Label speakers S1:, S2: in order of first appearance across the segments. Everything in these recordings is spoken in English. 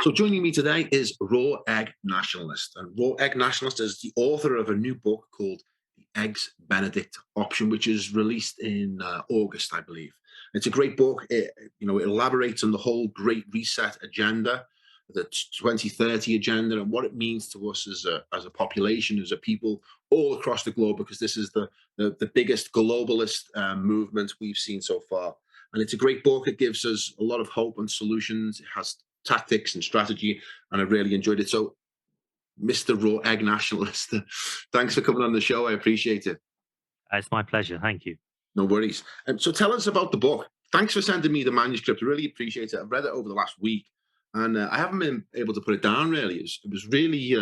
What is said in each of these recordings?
S1: So joining me today is Raw Egg Nationalist. And Raw Egg Nationalist is the author of a new book called The Eggs Benedict Option, which is released in August, I believe. It's a great book. It elaborates on the whole Great Reset agenda, the 2030 agenda, and what it means to us as a population, as a people all across the globe, because this is the biggest globalist movement we've seen so far. And it's a great book. It gives us a lot of hope and solutions. It has tactics and strategy, and I really enjoyed it. So, Mr. Raw Egg Nationalist, thanks for coming on the show. I appreciate it.
S2: It's my pleasure. Thank you.
S1: No worries. So tell us about the book. Thanks for sending me the manuscript. I really appreciate it. I've read it over the last week, and I haven't been able to put it down, really. It was really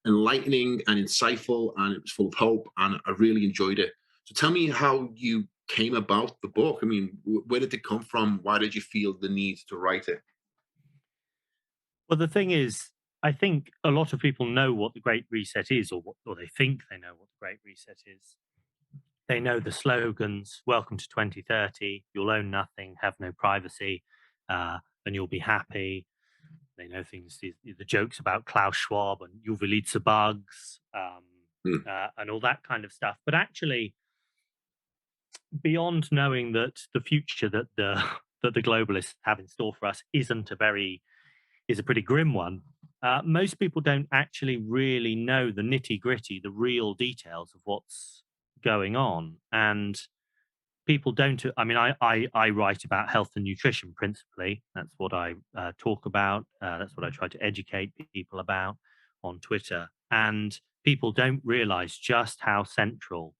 S1: enlightening and insightful, and it was full of hope, and I really enjoyed it. So tell me how you came about the book. I mean, where did it come from? Why did you feel the need to write it?
S2: Well, the thing is, I think a lot of people know what the Great Reset is, or they think they know what the Great Reset is. They know the slogans: "Welcome to 2030. You'll own nothing, have no privacy, and you'll be happy." They know things, the jokes about Klaus Schwab and "You will eat the bugs," and all that kind of stuff. But actually, beyond knowing that the future that the globalists have in store for us is a pretty grim one, most people don't actually really know the nitty-gritty, the real details of what's going on. And people don't, I mean, I write about health and nutrition principally. That's what I talk about. That's what I try to educate people about on Twitter. And people don't realize just how central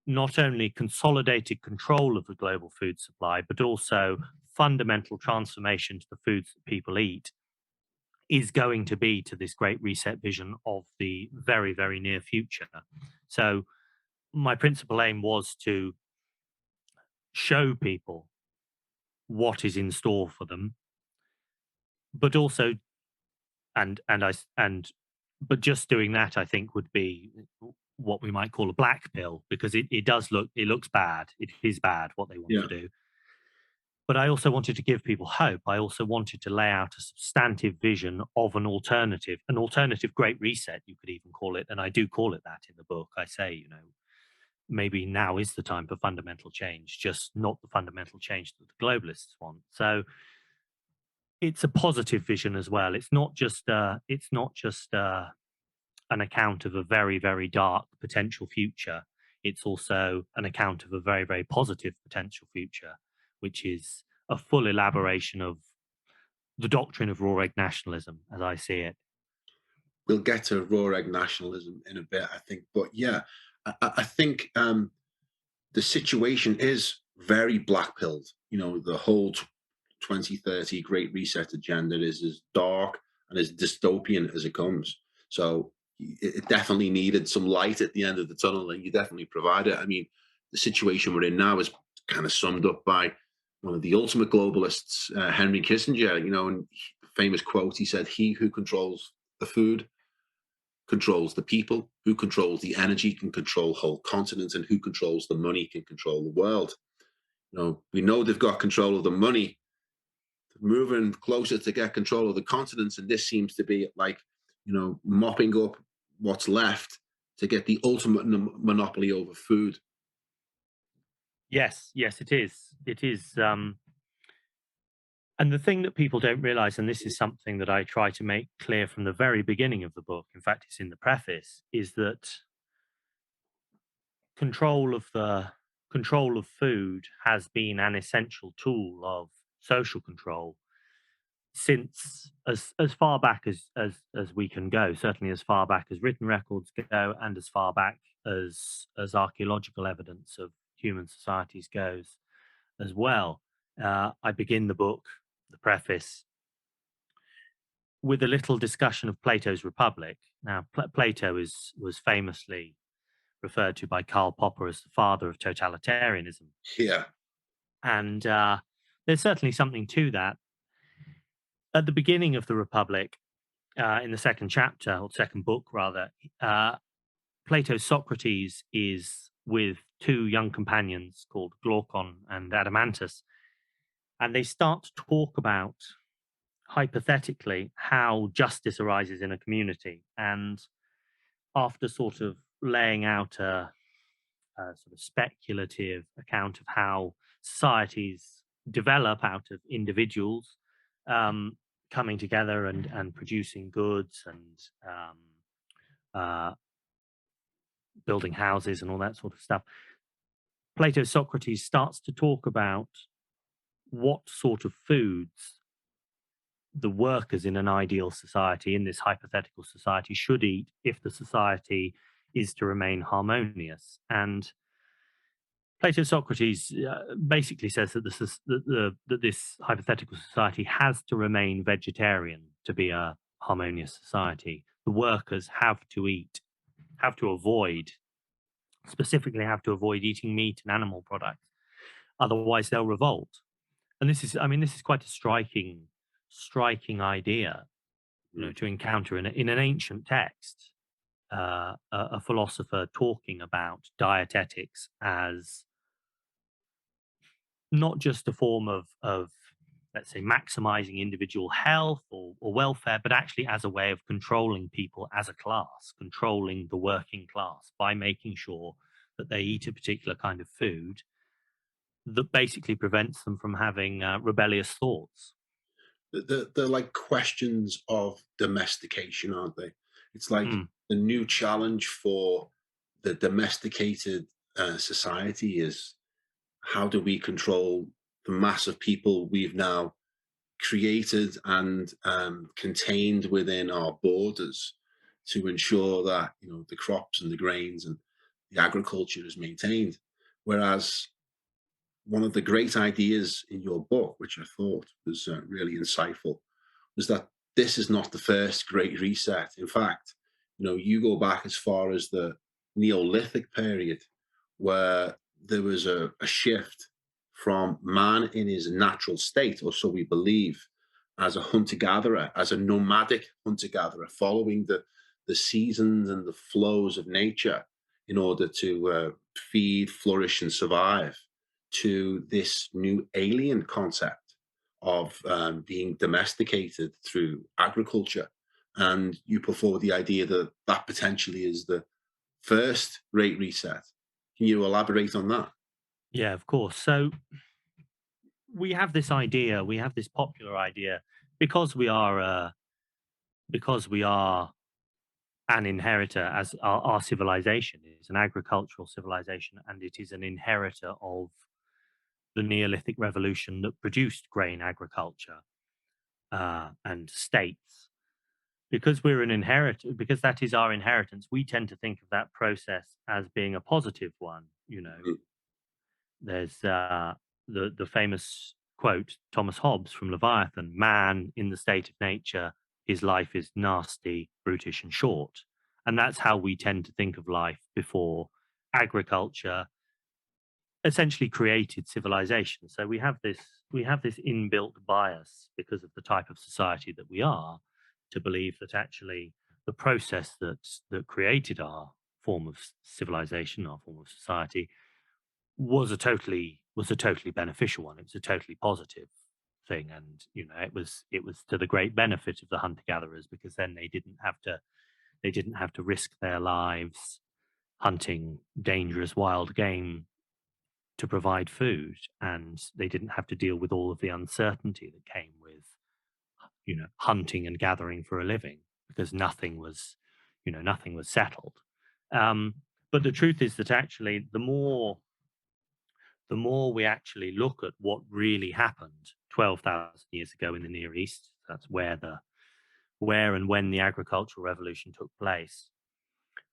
S2: not only consolidated control of the global food supply, but also fundamental transformation to the foods that people eat is going to be to this Great Reset vision of the very, very near future. So my principal aim was to show people what is in store for them, but also, but just doing that, I think, would be what we might call a black pill, because it looks bad. It is bad what they want to do. But I also wanted to give people hope. I also wanted to lay out a substantive vision of an alternative Great Reset, you could even call it. And I do call it that in the book. I say, maybe now is the time for fundamental change, just not the fundamental change that the globalists want. So it's a positive vision as well. It's not just an account of a very, very dark potential future. It's also an account of a very, very positive potential future, which is a full elaboration of the doctrine of raw egg nationalism, as I see it.
S1: We'll get to raw egg nationalism in a bit, I think. But yeah, I think the situation is very black-pilled. The whole 2030 Great Reset agenda is as dark and as dystopian as it comes. So it definitely needed some light at the end of the tunnel, and you definitely provide it. I mean, the situation we're in now is kind of summed up by one of the ultimate globalists, Henry Kissinger. And famous quote, he said, "He who controls the food controls the people. Who controls the energy can control whole continents, and who controls the money can control the world." We know they've got control of the money, moving closer to get control of the continents, and this seems to be like, mopping up what's left to get the ultimate monopoly over food.
S2: Yes, it is. It is. And the thing that people don't realize, and this is something that I try to make clear from the very beginning of the book, in fact, it's in the preface, is that control of food has been an essential tool of social control since as far back as we can go, certainly as far back as written records go, and as far back as archaeological evidence of human societies goes as well. I begin the book, the preface, with a little discussion of Plato's Republic. Now, Plato was famously referred to by Karl Popper as the father of totalitarianism.
S1: Yeah.
S2: And there's certainly something to that. At the beginning of the Republic, in the second chapter, or second book rather, Plato's Socrates is with two young companions called Glaucon and Adeimantus, and they start to talk about hypothetically how justice arises in a community. And after sort of laying out a sort of speculative account of how societies develop out of individuals um, coming together and producing goods and uh, building houses and all that sort of stuff, Plato's Socrates starts to talk about what sort of foods the workers in an ideal society, in this hypothetical society, should eat if the society is to remain harmonious. And Plato Socrates basically says that that this hypothetical society has to remain vegetarian to be a harmonious society. The workers have to eat, have to avoid, specifically have to avoid eating meat and animal products. Otherwise, they'll revolt. And this is, I mean, this is quite a striking idea, you know,
S1: Mm.
S2: to encounter in an ancient text. A philosopher talking about dietetics as not just a form of let's say maximizing individual health or welfare, but actually as a way of controlling people as a class, controlling the working class by making sure that they eat a particular kind of food that basically prevents them from having rebellious thoughts.
S1: They're like questions of domestication, aren't they? It's like
S2: Mm,
S1: the new challenge for the domesticated society is how do we control the mass of people we've now created and contained within our borders to ensure that the crops and the grains and the agriculture is maintained. Whereas one of the great ideas in your book, which I thought was really insightful, was that this is not the first great reset. In fact, you go back as far as the Neolithic period, where there was a shift from man in his natural state, or so we believe, as a hunter-gatherer, as a nomadic hunter-gatherer, following the seasons and the flows of nature in order to feed, flourish, and survive, to this new alien concept of being domesticated through agriculture. And you put forward the idea that that potentially is the first Great Reset. Can you elaborate on that?
S2: yeah, of course. So we have this idea, we have this popular idea, because we are an inheritor, as our civilization is an agricultural civilization, and it is an inheritor of the Neolithic revolution that produced grain agriculture and states. Because we're an inheritor, because that is our inheritance, we tend to think of that process as being a positive one. You know,
S1: Mm.
S2: there's the famous quote, Thomas Hobbes from Leviathan: "Man in the state of nature, his life is nasty, brutish, and short." And that's how we tend to think of life before agriculture essentially created civilization. So we have this inbuilt bias because of the type of society that we are, to believe that actually the process that created our form of civilization, our form of society, was a totally beneficial one. It was a totally positive thing, and you know it was to the great benefit of the hunter gatherers, because then they didn't have to risk their lives hunting dangerous wild game to provide food, and they didn't have to deal with all of the uncertainty that came with hunting and gathering for a living, because nothing was settled. um, but the truth is that actually the more we actually look at what really happened 12,000 years ago in the Near East, that's where and when the agricultural revolution took place,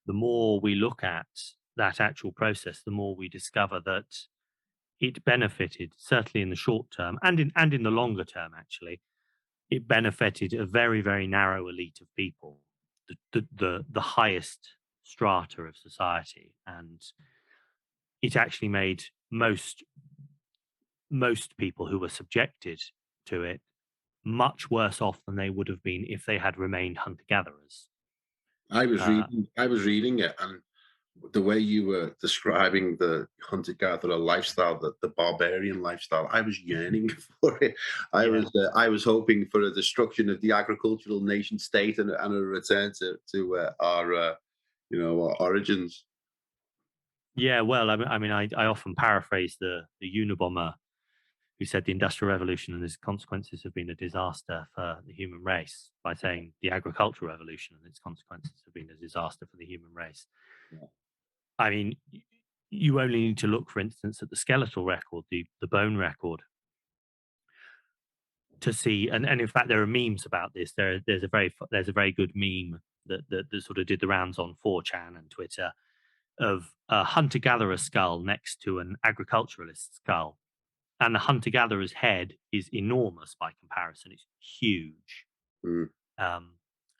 S2: the more we look at that actual process, the more we discover that it benefited, certainly in the short term and in the longer term, actually, it benefited a very, very narrow elite of people, the highest strata of society. And it actually made most people who were subjected to it much worse off than they would have been if they had remained hunter gatherers.
S1: I was
S2: Uh,
S1: reading it, and the way you were describing the hunter-gatherer lifestyle, the barbarian lifestyle, I was yearning for it.
S2: Yeah.
S1: I was hoping for a destruction of the agricultural nation state and a return to our our origins.
S2: Yeah, well, I often paraphrase the Unabomber who said the Industrial Revolution and its consequences have been a disaster for the human race by saying the Agricultural Revolution and its consequences have been a disaster for the human race.
S1: Yeah.
S2: I mean, you only need to look, for instance, at the skeletal record, the bone record, to see, and in fact, there are memes about this. There's a very good meme that sort of did the rounds on 4chan and Twitter of a hunter gatherer skull next to an agriculturalist skull, and the hunter gatherer's head is enormous by comparison. It's huge,
S1: Mm.
S2: um,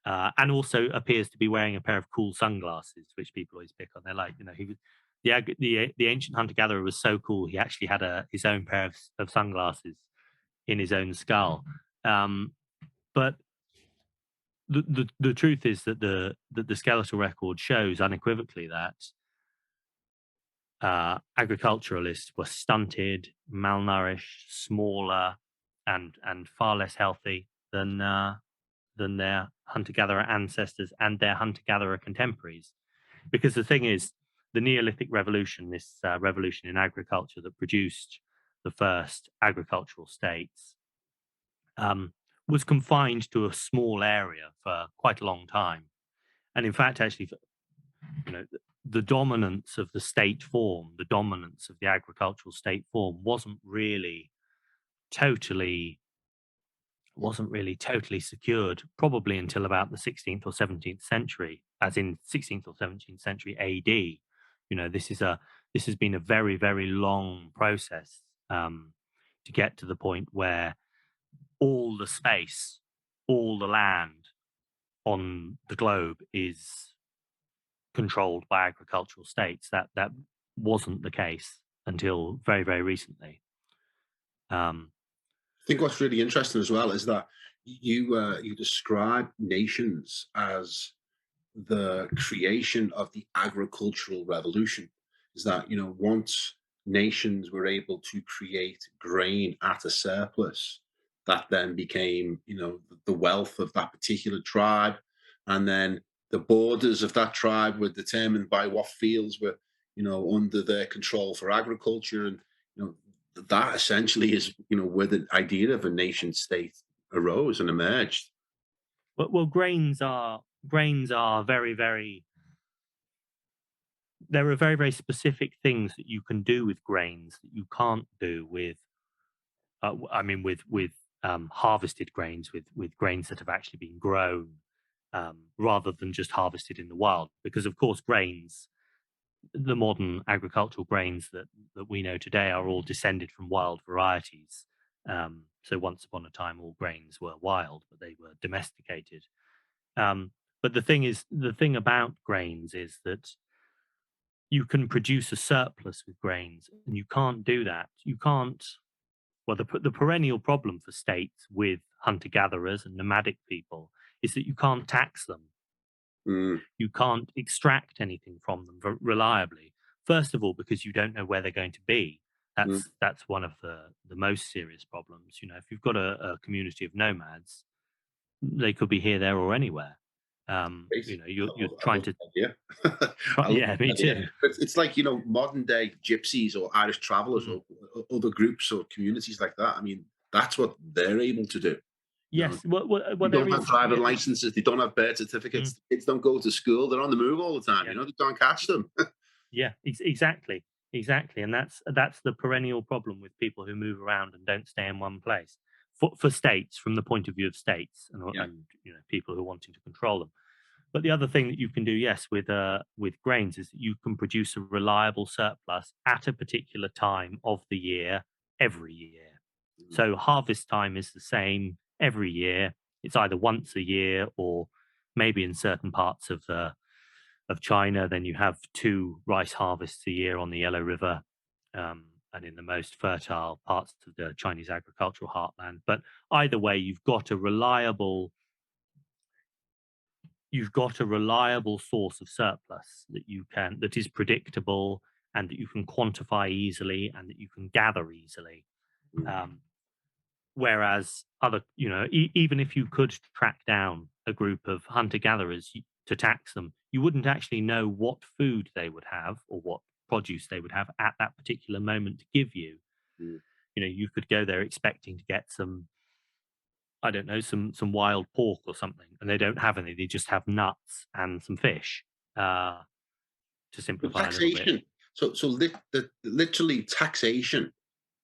S2: and also appears to be wearing a pair of cool sunglasses, which people always pick on. They're like, he was the ancient hunter gatherer was so cool. He actually had his own pair of sunglasses in his own skull. But the truth is that the skeletal record shows unequivocally that agriculturalists were stunted, malnourished, smaller, and far less healthy than their hunter-gatherer ancestors and their hunter-gatherer contemporaries. Because the thing is, the Neolithic revolution, this revolution in agriculture that produced the first agricultural states, was confined to a small area for quite a long time. And in fact, actually, you know, the dominance of the state form, the dominance of the agricultural state form, totally wasn't really totally secured, probably until about the 16th or 17th century, as in 16th or 17th century AD. This has been a very, very long process to get to the point where all the space, all the land on the globe is controlled by agricultural states. That wasn't the case until very, very recently.
S1: I think what's really interesting as well is that you describe nations as the creation of the agricultural revolution. Is that once nations were able to create grain at a surplus, that then became the wealth of that particular tribe, and then the borders of that tribe were determined by what fields were under their control for agriculture. And that essentially is where the idea of a nation state arose and emerged.
S2: Well, grains are very, very. There are very, very specific things that you can do with grains that you can't do with. With harvested grains, with grains that have actually been grown, rather than just harvested in the wild. Because of course, grains, the modern agricultural grains that we know today, are all descended from wild varieties. So once upon a time, all grains were wild, but they were domesticated. But the thing about grains is that you can produce a surplus with grains, and you can't do that. You can't. Well, the perennial problem for states with hunter gatherers and nomadic people is that you can't tax them.
S1: Mm,
S2: You can't extract anything from them reliably. First of all, because you don't know where they're going to be.
S1: mm.
S2: That's one of the most serious problems. If you've got a community of nomads, they could be here, there, or anywhere.
S1: Great.
S2: You're
S1: I
S2: trying
S1: love
S2: to.
S1: the idea. I love
S2: Yeah,
S1: the
S2: me
S1: idea.
S2: too.
S1: It's like modern day gypsies or Irish travelers
S2: Mm.
S1: or other groups or communities like that. I mean, that's what they're able to do. You know,
S2: Yes, well,
S1: they
S2: there
S1: don't have
S2: is.
S1: driving
S2: Yeah.
S1: licenses. They don't have birth
S2: Mm,
S1: certificates. Kids don't go to school. They're on the move all the time.
S2: yeah.
S1: They can't catch them.
S2: Yeah, exactly, exactly, and that's the perennial problem with people who move around and don't stay in one place. For states, from the point of view of states,
S1: Yeah.
S2: and people who are wanting to control them. But the other thing that you can do, yes, with grains, is that you can produce a reliable surplus at a particular time of the year every year.
S1: Mm.
S2: So harvest time is the same every year. It's either once a year, or maybe in certain parts of China, then you have two rice harvests a year on the Yellow River, and in the most fertile parts of the Chinese agricultural heartland. But either way, you've got a reliable, you've got a reliable source of surplus that is predictable and that you can quantify easily and that you can gather easily. Um, Whereas even if you could track down a group of hunter gatherers to tax them, you wouldn't actually know what food they would have or what produce they would have at that particular moment to give you.
S1: Mm.
S2: You could go there expecting to get some, I don't know, some wild pork or something, and they don't have any. They just have nuts and some fish. To
S1: But
S2: simplify a little bit.
S1: taxation. Literally taxation,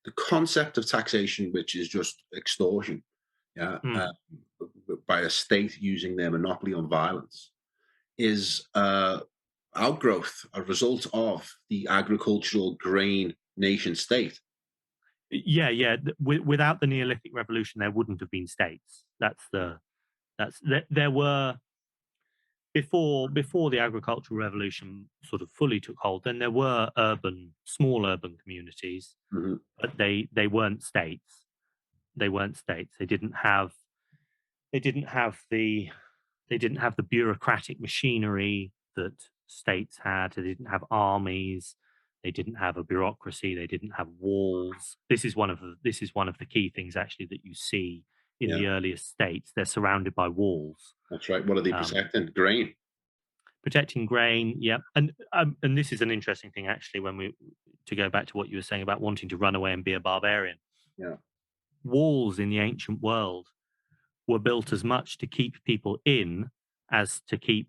S1: the concept of taxation, which is just extortion, yeah,
S2: Mm.
S1: by a state using their monopoly on violence, is outgrowth, a result of the agricultural grain nation state.
S2: Yeah. Without the Neolithic revolution, there wouldn't have been states. There were before the agricultural revolution sort of fully took hold. Then there were small urban communities,
S1: Mhm.
S2: but they weren't states. They weren't states. They didn't have the bureaucratic machinery that states had. They didn't have armies. They didn't have a bureaucracy. They didn't have walls. This is one of the key things actually that you see in
S1: Yeah,
S2: the earliest states. They're surrounded by walls,
S1: that's right. What are they
S2: um,
S1: protecting? Grain.
S2: protecting grain. Yeah, and this is an interesting thing actually. To go back to what you were saying about wanting to run away and be a barbarian,
S1: Yeah.
S2: walls in the ancient world were built as much to keep people in as to keep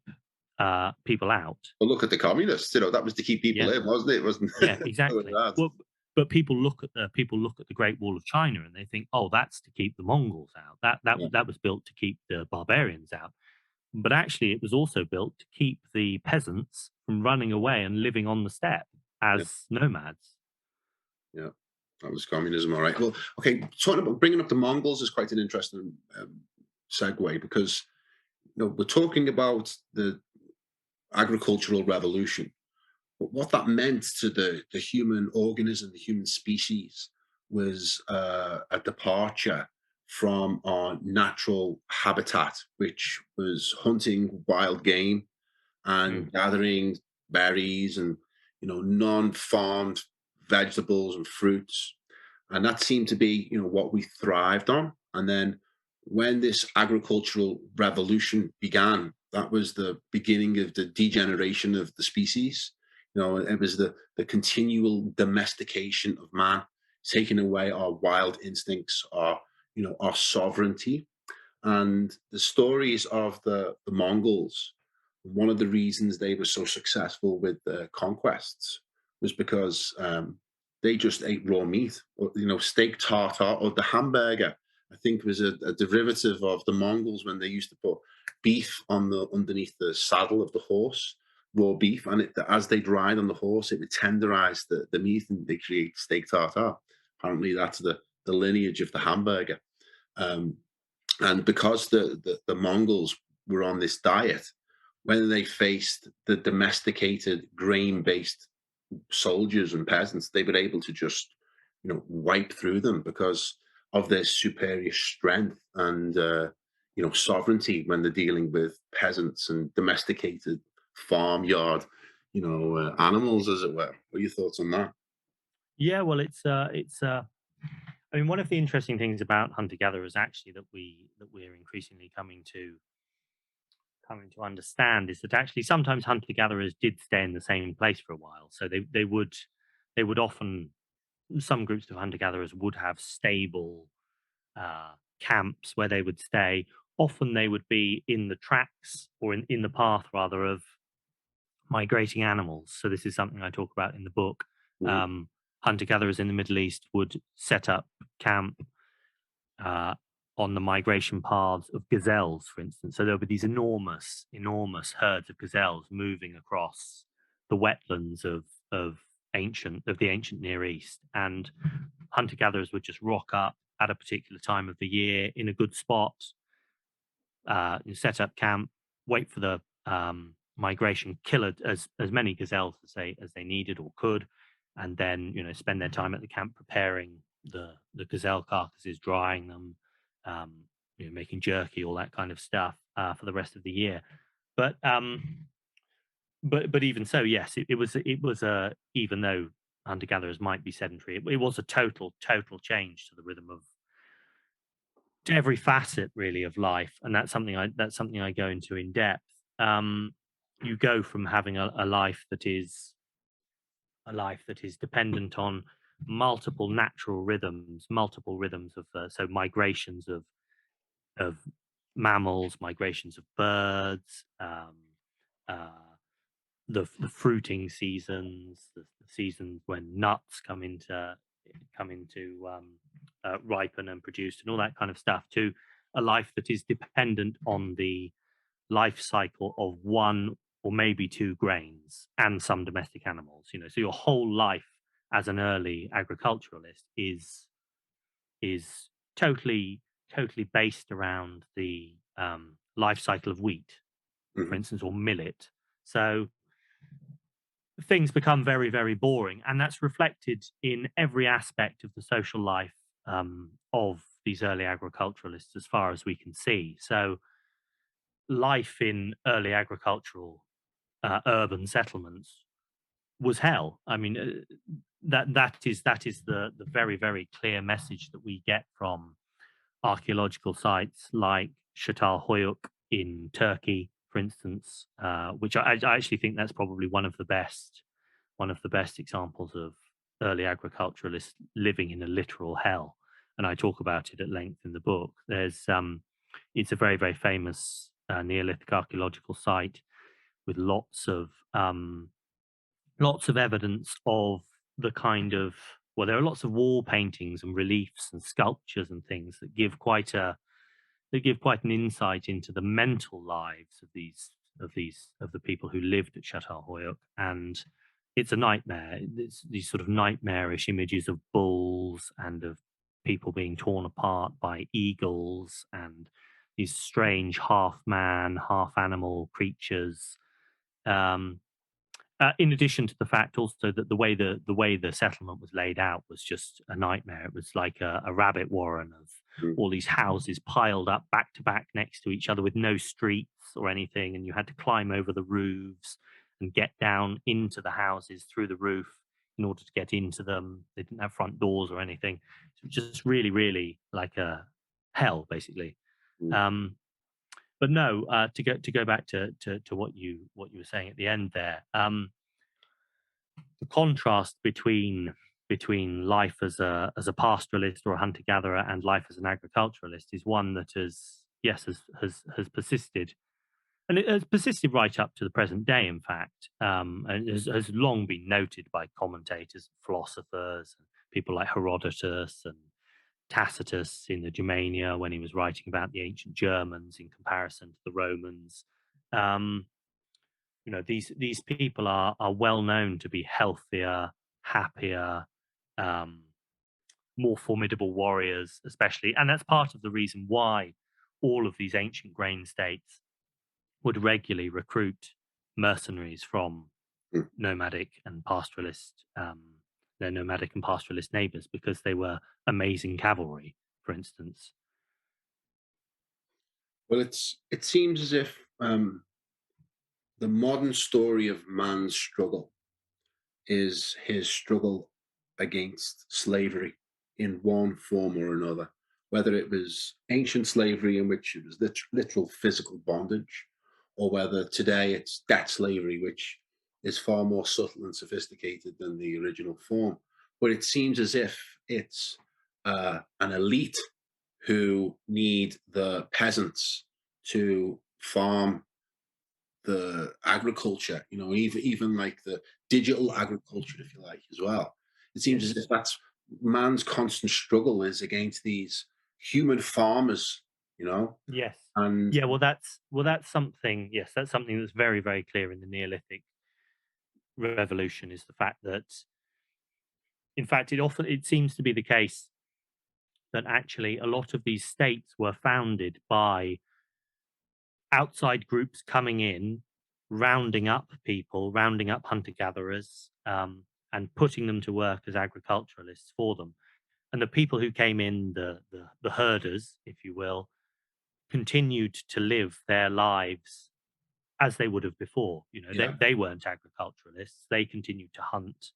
S2: people out.
S1: Well, look at the communists. That was to keep people
S2: Yeah,
S1: in, wasn't it? It wasn't.
S2: yeah,
S1: It was
S2: exactly.
S1: that.
S2: Well, but people look at the Great Wall of China and they think, oh, that's to keep the Mongols out.
S1: Yeah.
S2: That was built to keep the barbarians out. But actually, it was also built to keep the peasants from running away and living on the steppe
S1: Yeah.
S2: as nomads.
S1: Yeah. That was communism, all right. Well, okay. Talking about bringing up the Mongols is quite an interesting segue, because we're talking about the agricultural revolution. But what that meant to the human organism, the human species, was a departure from our natural habitat, which was hunting wild game
S2: Mm.
S1: and gathering berries and non-farmed vegetables and fruits, and that seemed to be what we thrived on. And then when this agricultural revolution began, that was the beginning of the degeneration of the species. It was the continual domestication of man, taking away our wild instincts, our sovereignty. And the stories of the Mongols, one of the reasons they were so successful with the conquests was because they just ate raw meat, or steak tartare, or the hamburger. I think was a derivative of the Mongols when they used to put beef on the underneath the saddle of the horse, raw beef, and as they'd ride on the horse, it would tenderize the meat, and they create steak tartare. Apparently, that's the lineage of the hamburger. Um, and because the Mongols were on this diet, when they faced the domesticated grain-based soldiers and peasants, they were able to just, wipe through them because of their superior strength and sovereignty when they're dealing with peasants and domesticated farmyard, animals, as it were. What are your thoughts on that?
S2: Yeah, well, I mean, one of the interesting things about hunter gatherers actually that we're increasingly coming to understand is that actually sometimes hunter gatherers did stay in the same place for a while. So they would often, some groups of hunter gatherers would have stable camps where they would stay. Often they would be in the tracks or in the path rather of migrating animals. So this is something I talk about in the book.
S1: Mhm.
S2: Um, Hunter gatherers in the Middle East would set up camp uh, on the migration paths of gazelles, for instance. So there would be these enormous herds of gazelles moving across the wetlands of the ancient Near East, and hunter gatherers would just rock up at a particular time of the year in a good spot, set up camp, wait for the migration, kill as many gazelles as they needed or could, and then spend their time at the camp preparing the gazelle carcasses, drying them, um, making jerky, all that kind of stuff for the rest of the year. but even so, yes, it was a, even though hunter gatherers might be sedentary, it was a total change to the rhythm of, to every facet really of life, and that's something I go into in depth. Um, you go from having a life that is dependent on multiple natural rhythms, multiple rhythms of so migrations of mammals, migrations of birds, uh, the fruiting seasons, the seasons when nuts come into ripen and produced, and all that kind of stuff, to a life that is dependent on the life cycle of one or maybe two grains and some domestic animals. So your whole life as an early agriculturalist is totally based around the life cycle of wheat, for
S1: Hmm.
S2: instance, or millet. So things become very, very boring, and that's reflected in every aspect of the social life of these early agriculturalists, as far as we can see. So life in early agricultural urban settlements was hell. I mean, that is the very, very clear message that we get from archaeological sites like Çatalhöyük in Turkey, for instance, which I actually think that's probably one of the best examples of early agriculturalists living in a literal hell. And I talk about it at length in the book. It's a very, very famous Neolithic archaeological site with lots of evidence of the kind of, well, there are lots of wall paintings and reliefs and sculptures and things that give quite an insight into the mental lives of the people who lived at Çatalhöyük. And it's a nightmare. It's these sort of nightmarish images of bulls and of people being torn apart by eagles, and these strange half man, half animal creatures. Um, in addition to the fact also that the way the settlement was laid out was just a nightmare. It was like a rabbit warren of all these houses piled up back to back next to each other with no streets or anything, and you had to climb over the roofs and get down into the houses through the roof in order to get into them. They didn't have front doors or anything. So it was just really, really like a hell, basically. Um, but no, to go back to what you were saying at the end there. The contrast between life as a pastoralist or a hunter gatherer and life as an agriculturalist is one that has persisted, and it has persisted right up to the present day. In fact, and has long been noted by commentators, philosophers, and people like Herodotus and Tacitus in the Germania when he was writing about the ancient Germans in comparison to the Romans. Um, these people are well known to be healthier, happier, um, more formidable warriors, especially, and that's part of the reason why all of these ancient grain states would regularly recruit mercenaries from nomadic and pastoralist their nomadic and pastoralist neighbors, because they were amazing cavalry, for instance.
S1: Well, it seems as if the modern story of man's struggle is his struggle against slavery in one form or another, whether it was ancient slavery in which it was literal physical bondage, or whether today it's debt slavery, which is far more subtle and sophisticated than the original form. But it seems as if it's an elite who need the peasants to farm the agriculture, even like the digital agriculture, if you like, as well. It seems as if
S2: Yes.
S1: that's man's constant struggle is against these human farmers,
S2: Yes.
S1: and
S2: Yeah. Well, that's something. Yes, that's something that's very, very clear in the Neolithic revolution, is the fact that, in fact, it seems to be the case that actually a lot of these states were founded by outside groups coming in, rounding up people, rounding up hunter gatherers, and putting them to work as agriculturalists for them. And the people who came in, the herders, if you will, continued to live their lives as they would have before.
S1: Yeah.
S2: They weren't agriculturalists. They continued to hunt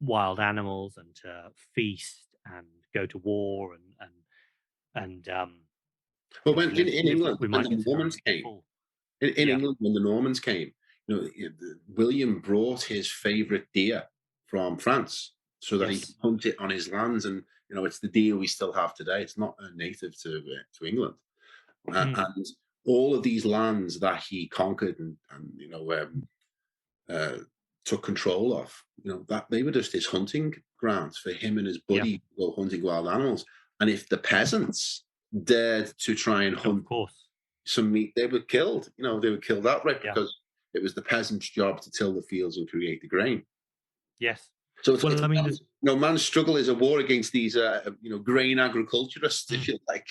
S2: wild animals and to feast and go to war and
S1: But when in
S2: live what
S1: England,
S2: we
S1: when
S2: might
S1: the
S2: consider a
S1: Normans came,
S2: full.
S1: in
S2: Yeah.
S1: England, when the Normans came, William brought his favorite deer from France so that he could
S2: Yes.
S1: hunt it on his lands, and it's the deer we still have today. It's not native to England,
S2: Mm.
S1: and all of these lands that he conquered and uh, took control of, that they were just his hunting grounds for him and his
S2: Yeah.
S1: buddy to go hunting wild animals. And if the peasants dared to try and
S2: Of
S1: hunt
S2: course.
S1: some meat, they were killed. They were killed outright
S2: Yeah.
S1: because it was the peasant's job to till the fields and create the grain.
S2: Yes.
S1: So it's
S2: Well, I mean,
S1: man's struggle is a war against these, grain agriculturists, if you like.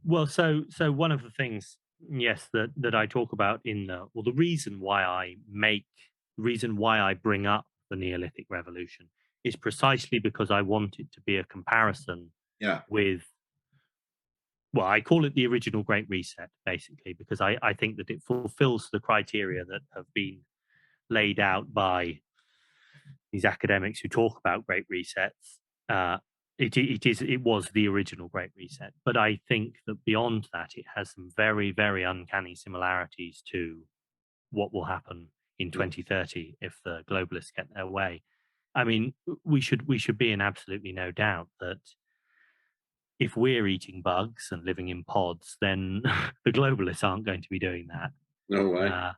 S2: well, so one of the things, yes, that I talk about in the reason why I bring up the Neolithic revolution is precisely because I want it to be a comparison
S1: Yeah.
S2: with, well, I call it the original Great Reset, basically, because I think that it fulfills the criteria that have been laid out by these academics who talk about Great Resets. It was the original Great Reset, but I think that beyond that, it has some very, very uncanny similarities to what will happen in
S1: Yeah.
S2: 2030 if the globalists get their way. I mean, we should be in absolutely no doubt that if we're eating bugs and living in pods, then the globalists aren't going to be doing that.
S1: No way.
S2: Uh,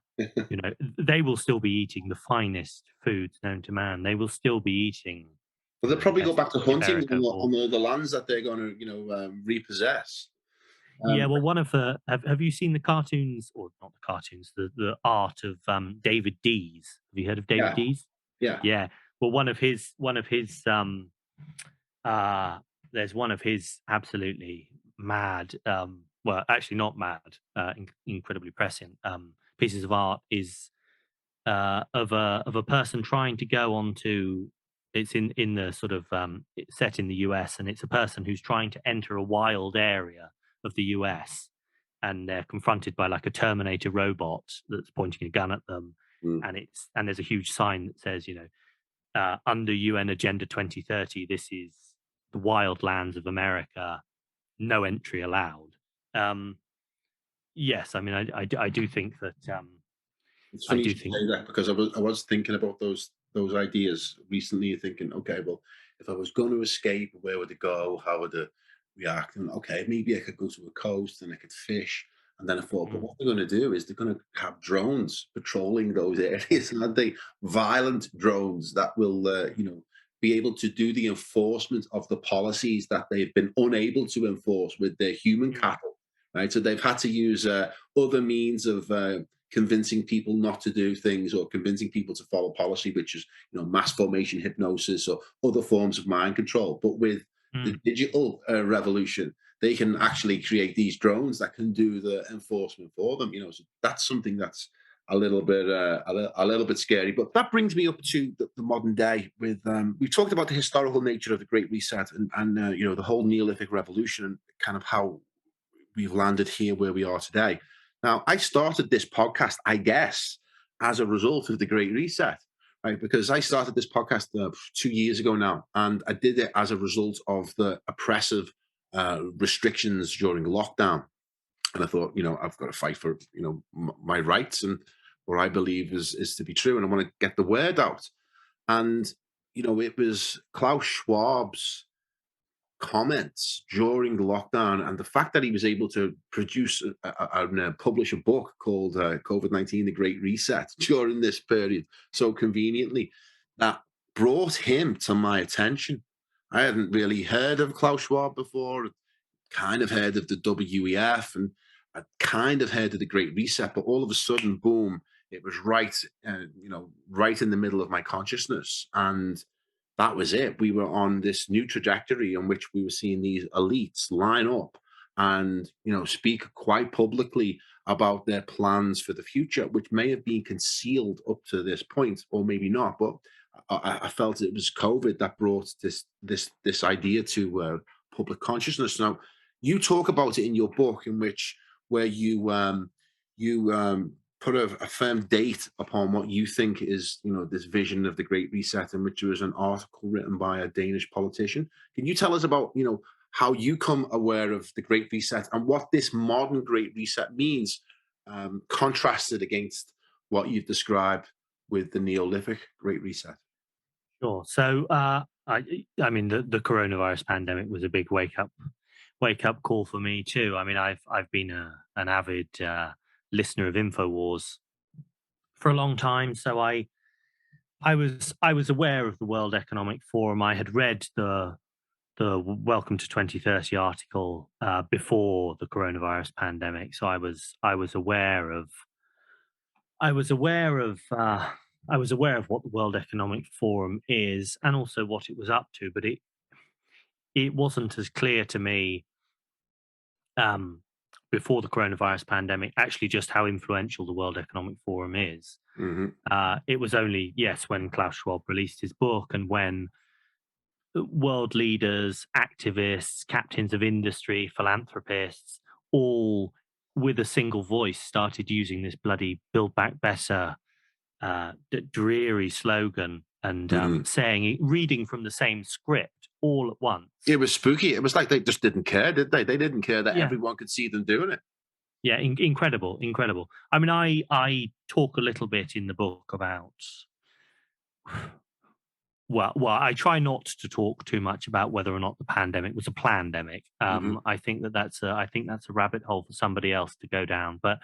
S2: they will still be eating the finest foods known to man. They will still be eating,
S1: Well, they'll
S2: the
S1: probably go
S2: best
S1: back to hunting
S2: Iberico pork.
S1: on all the lands that they're going to, repossess.
S2: Yeah,
S1: Um,
S2: well, one of the have you seen the cartoons, or not the cartoons, the art of David Dees? Have you heard of David
S1: yeah,
S2: Dees?
S1: yeah.
S2: Yeah. Well, one of his uh there's one of his absolutely mad, well, actually not mad, incredibly prescient pieces of art is of a person trying to go onto, it's in the sort of, it's set in the US, and it's a person who's trying to enter a wild area of the US, and they're confronted by like a Terminator robot that's pointing a gun at them,
S1: Mm.
S2: and there's a huge sign that says, under UN Agenda 2030, this is the wild lands of America, no entry allowed. Um, yes, I mean, I do think that,
S1: It's
S2: I
S1: funny you
S2: do
S1: should
S2: think,
S1: say that because I was thinking about those ideas recently, thinking, okay, well, if I was going to escape, where would it go? How would it react? And okay, maybe I could go to a coast and I could fish. And then I thought, but
S2: mm,
S1: what they're going to do is they're going to have drones patrolling those
S2: yeah,
S1: areas, and they violent drones that will, be able to do the enforcement of the policies that they've been unable to enforce with their human
S2: mm,
S1: cattle, right? So they've had to use other means of convincing people not to do things or convincing people to follow policy, which is mass formation hypnosis or other forms of mind control. But with the
S2: mm.
S1: digital revolution, they can actually create these drones that can do the enforcement for them. So that's something that's a little bit scary. But that brings me up to the modern day. With we talked about the historical nature of the Great Reset and the whole Neolithic revolution and kind of how we've landed here where we are today. Now, I started this podcast, I guess, as a result of the Great Reset, right? Because I started this podcast 2 years ago now, and I did it as a result of the oppressive restrictions during lockdown. And I thought, I've got to fight for, my rights and what I believe is to be true, and I want to get the word out. And it was Klaus Schwab's comments during the lockdown and the fact that he was able to produce and publish a book called COVID-19 The Great Reset during this period so conveniently, that brought him to my attention. I hadn't really heard of Klaus Schwab before, kind of heard of the WEF, and I kind of heard of the Great Reset, but all of a sudden, boom, it was right in the middle of my consciousness. And that was it. We were on this new trajectory in which we were seeing these elites line up and, speak quite publicly about their plans for the future, which may have been concealed up to this point, or maybe not. But I felt it was COVID that brought this idea to public consciousness. Now, you talk about it in your book, in which where you put a firm date upon what you think is, this vision of the Great Reset, in which there was an article written by a Danish politician. Can you tell us about, how you come aware of the Great Reset and what this modern Great Reset means, contrasted against what you've described with the Neolithic Great Reset?
S2: Sure. So, I mean, the coronavirus pandemic was a big wake up call for me too. I mean, I've been an avid listener of Infowars for a long time, so I was aware of the World Economic Forum. I had read the Welcome to 2030 article before the coronavirus pandemic, so I was aware of I was aware of I was aware of what the World Economic Forum is and also what it was up to, but it wasn't as clear to me um, before the coronavirus pandemic actually just how influential the World Economic Forum is.
S1: Hmm.
S2: It was only, yes, when Klaus Schwab released his book and when world leaders, activists, captains of industry, philanthropists, all with a single voice started using this bloody Build Back Better dreary slogan and
S1: Hmm.
S2: saying, reading from the same script all at once.
S1: It was spooky. It was like they just didn't care, did they? They didn't care that
S2: Yeah,
S1: everyone could see them doing it.
S2: yeah, incredible, incredible. I mean, I talk a little bit in the book about well, I try not to talk too much about whether or not the pandemic was a plandemic.
S1: Hmm.
S2: I think I think that's a rabbit hole for somebody else to go down. But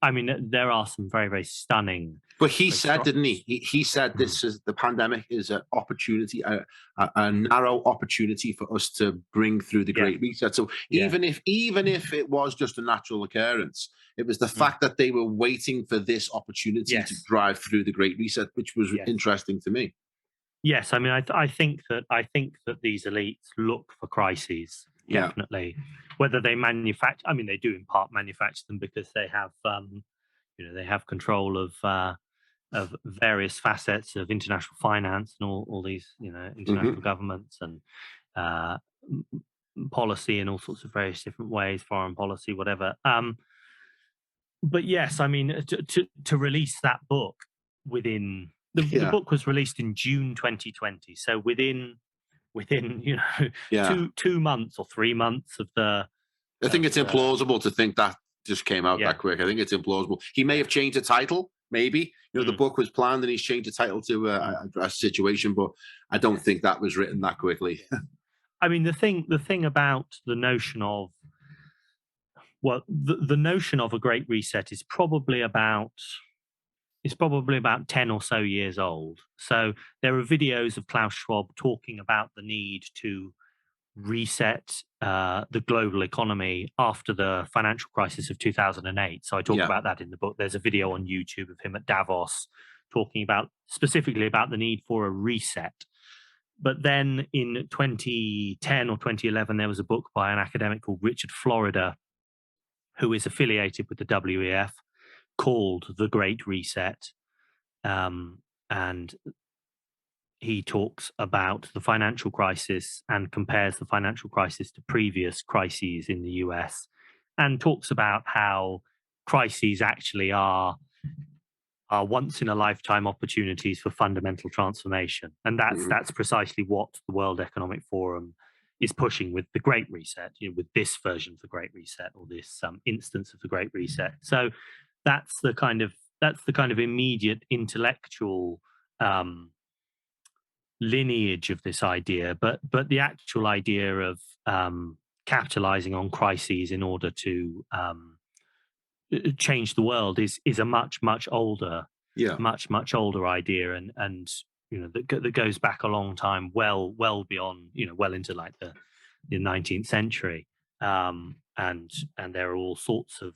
S2: I mean, there are some very, very stunning.
S1: But he
S2: Very
S1: said,
S2: strong.
S1: didn't he? He said
S2: Mhm.
S1: this is the pandemic is an opportunity, a narrow opportunity for us to bring through the
S2: Yeah,
S1: Great Reset. So
S2: yeah,
S1: even if it was just a natural occurrence, it was the
S2: mm,
S1: fact that they were waiting for this opportunity to
S2: yes,
S1: drive through the Great Reset, which was
S2: yes,
S1: interesting to me.
S2: yes. I mean, I think that these elites look for crises
S1: Yeah.
S2: definitely. Whether they manufacture, I mean, they do in part manufacture them because they have, they have control of various facets of international finance and all these,
S1: Hmm.
S2: international governments and uh, policy in all sorts of various different ways, foreign policy, whatever. But yes, I mean, to release that book within the
S1: Yeah.
S2: book was released in June 2020, so within
S1: Yeah.
S2: 2 months or 3 months
S1: I think
S2: of
S1: it's
S2: the
S1: implausible to think that just came out
S2: yeah
S1: that quick. I think it's implausible. He may
S2: yeah
S1: have changed the title, maybe. The
S2: mm,
S1: book was planned and he's changed the title to
S2: mm,
S1: a situation, but I don't
S2: yes
S1: think that was written that quickly.
S2: yes. I mean, the thing about the notion of the notion of a great reset is probably about 10 or so years old. So there are videos of Klaus Schwab talking about the need to reset the global economy after the financial crisis of 2008. So I talk
S1: Yeah.
S2: about that in the book. There's a video on YouTube of him at Davos talking about specifically about the need for a reset. But then in 2010 or 2011, there was a book by an academic called Richard Florida, who is affiliated with the WEF, called The Great Reset. And he talks about the financial crisis and compares the financial crisis to previous crises in the US and talks about how crises actually are once in a lifetime opportunities for fundamental transformation. And
S1: Hmm.
S2: that's precisely what the World Economic Forum is pushing with the Great Reset, with this version of the Great Reset or this instance of the Great Reset. So that's the kind of immediate intellectual um, lineage of this idea, but the actual idea of capitalizing on crises in order to change the world is a
S1: Yeah.
S2: much older idea, and that goes back a long time, well beyond, well into like the 19th century, and there are all sorts of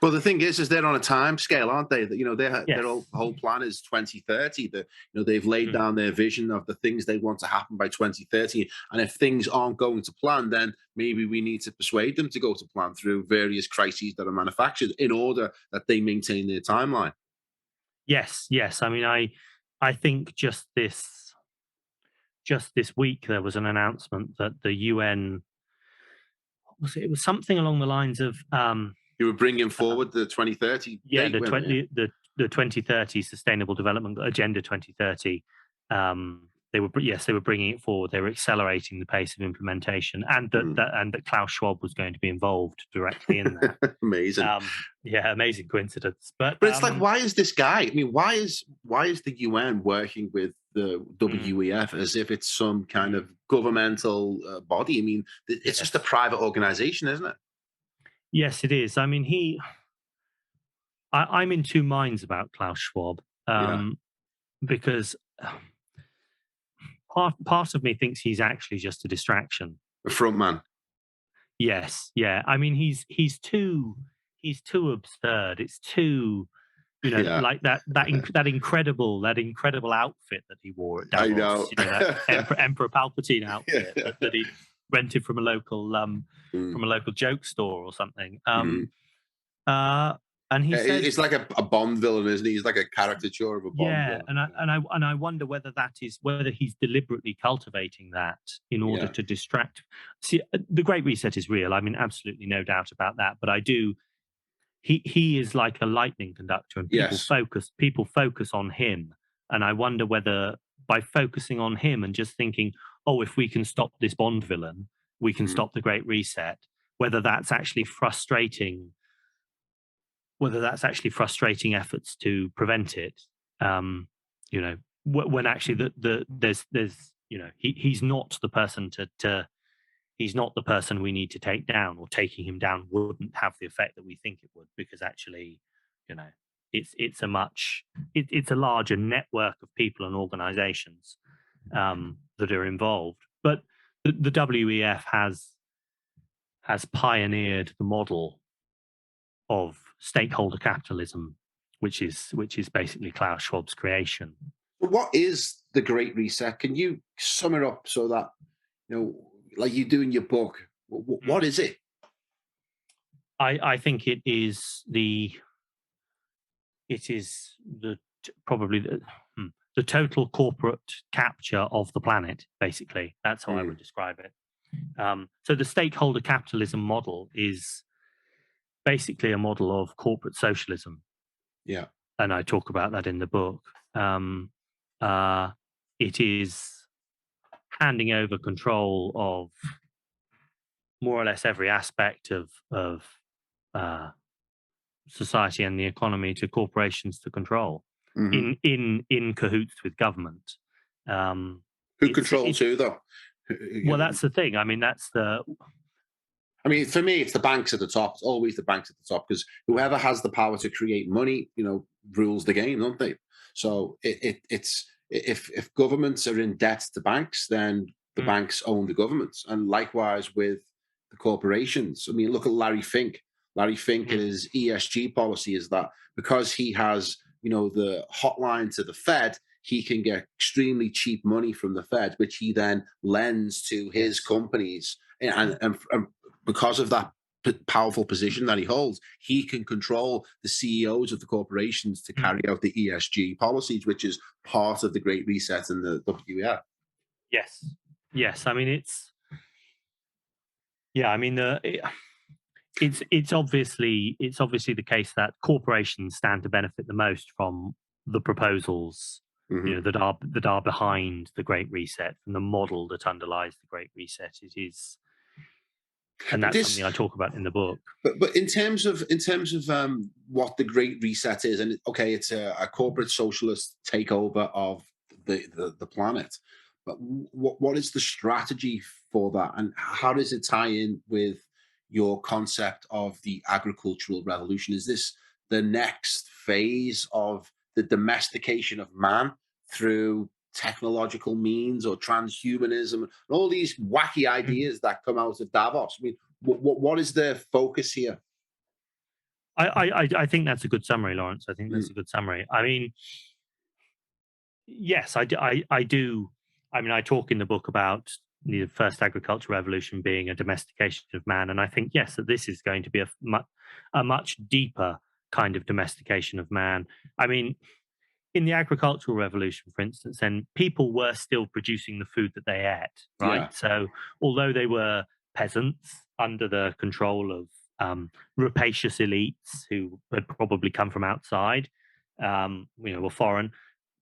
S1: Well, the thing is they're on a time scale, aren't they? That their
S2: yes,
S1: whole plan is 2030. That they've laid
S2: mm,
S1: down their vision of the things they want to happen by 2030. And if things aren't going to plan, then maybe we need to persuade them to go to plan through various crises that are manufactured in order that they maintain their timeline.
S2: yes. I mean, I think just this week there was an announcement that the UN, what was it? It was something along the lines of
S1: You were bringing forward the 2030
S2: Yeah,
S1: date, weren't you?
S2: the 2030 Sustainable Development Agenda 2030. They were bringing it forward. They were accelerating the pace of implementation, and that Klaus Schwab was going to be involved directly in that.
S1: Amazing.
S2: Yeah, amazing coincidence. But
S1: it's like, why is this guy? I mean, why is the UN working with the WEF as if it's some kind of governmental body? I mean, it's just a private organization, isn't it?
S2: Yes, it is. I mean, I'm in two minds about Klaus Schwab, because part of me thinks he's actually just a distraction.
S1: A front man.
S2: Yes, yeah. I mean, he's too absurd. It's too, like that incredible outfit that he wore at Davos.
S1: I know.
S2: That Emperor Palpatine outfit that he rented from a local joke store or something. And he says
S1: it's like a Bond villain, isn't he? He's like a caricature of a Bond villain.
S2: And I wonder whether he's deliberately cultivating that in order to distract. See, the Great Reset is real. I mean, absolutely no doubt about that. But he is like a lightning conductor, and people focus on him. And I wonder whether by focusing on him and just thinking, oh, if we can stop this Bond villain, we can stop the Great Reset. Whether that's actually frustrating efforts to prevent it, when actually there's he's not the person he's not the person we need to take down, or taking him down wouldn't have the effect that we think it would, because actually, it's a larger network of people and organizations that are involved. But the WEF has pioneered the model of stakeholder capitalism, which is basically Klaus Schwab's creation.
S1: What is the Great Reset? Can you sum it up so that, like you do in your book, what is it?
S2: I think it is probably the total corporate capture of the planet. Basically, that's how I would describe it. So the stakeholder capitalism model is basically a model of corporate socialism.
S1: Yeah.
S2: And I talk about that in the book. It is handing over control of more or less every aspect of society and the economy to corporations to control, in cahoots with government.
S1: Who controls who, though?
S2: Well, that's the thing. I mean,
S1: for me, it's the banks at the top. It's always the banks at the top, because whoever has the power to create money, rules the game, don't they? So it's if governments are in debt to banks, then the banks own the governments, and likewise with the corporations. I mean, look at Larry Fink. Larry Fink and his ESG policy is that because he has, the hotline to the Fed, he can get extremely cheap money from the Fed, which he then lends to his companies, and because of that powerful position that he holds, he can control the CEOs of the corporations to carry out the ESG policies, which is part of the Great Reset and the WEF.
S2: Yes. I mean, it's obviously the case that corporations stand to benefit the most from the proposals that are behind the Great Reset, and the model that underlies the Great Reset. It is. And that's something I talk about in the book.
S1: But in terms of what the Great Reset is, and it's a corporate socialist takeover of the planet. But what is the strategy for that, and how does it tie in with your concept of the agricultural revolution? Is this the next phase of the domestication of man through technological means, or transhumanism, and all these wacky ideas that come out of Davos? I mean, what is the focus here?
S2: I think that's a good summary, Laurence. I think that's a good summary. I mean, yes, I do. I mean, I talk in the book about the first agricultural revolution being a domestication of man, and I think, yes, that this is going to be a much deeper kind of domestication of man. I mean, in the agricultural revolution, for instance, then people were still producing the food that they ate, right? Yeah. So although they were peasants under the control rapacious elites who had probably come from outside, were foreign.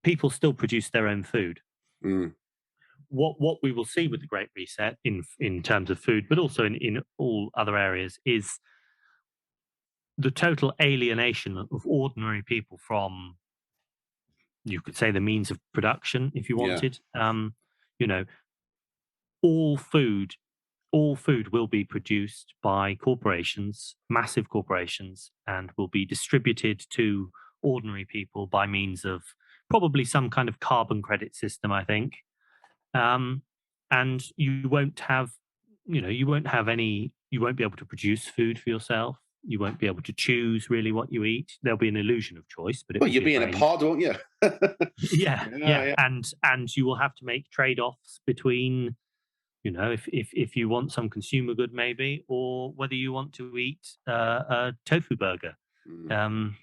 S2: People still produce their own food.
S1: Mm.
S2: What we will see with the Great Reset in terms of food, but also in all other areas, is the total alienation of ordinary people from, you could say, the means of production, if you
S1: Yeah.
S2: wanted. You know, all food, all food will be produced by corporations, massive corporations, and will be distributed to ordinary people by means of probably some kind of carbon credit system, I think. And you won't have, you won't be able to produce food for yourself. You won't be able to choose really what you eat. There'll be an illusion of choice, but it
S1: Well,
S2: will
S1: you'll
S2: be a
S1: be in a
S2: very
S1: pod, won't you?
S2: yeah,
S1: Yeah,
S2: yeah,
S1: yeah.
S2: and you will have to make trade-offs between, if you want some consumer good maybe, or whether you want to eat a tofu burger.
S1: Mm.
S2: Um,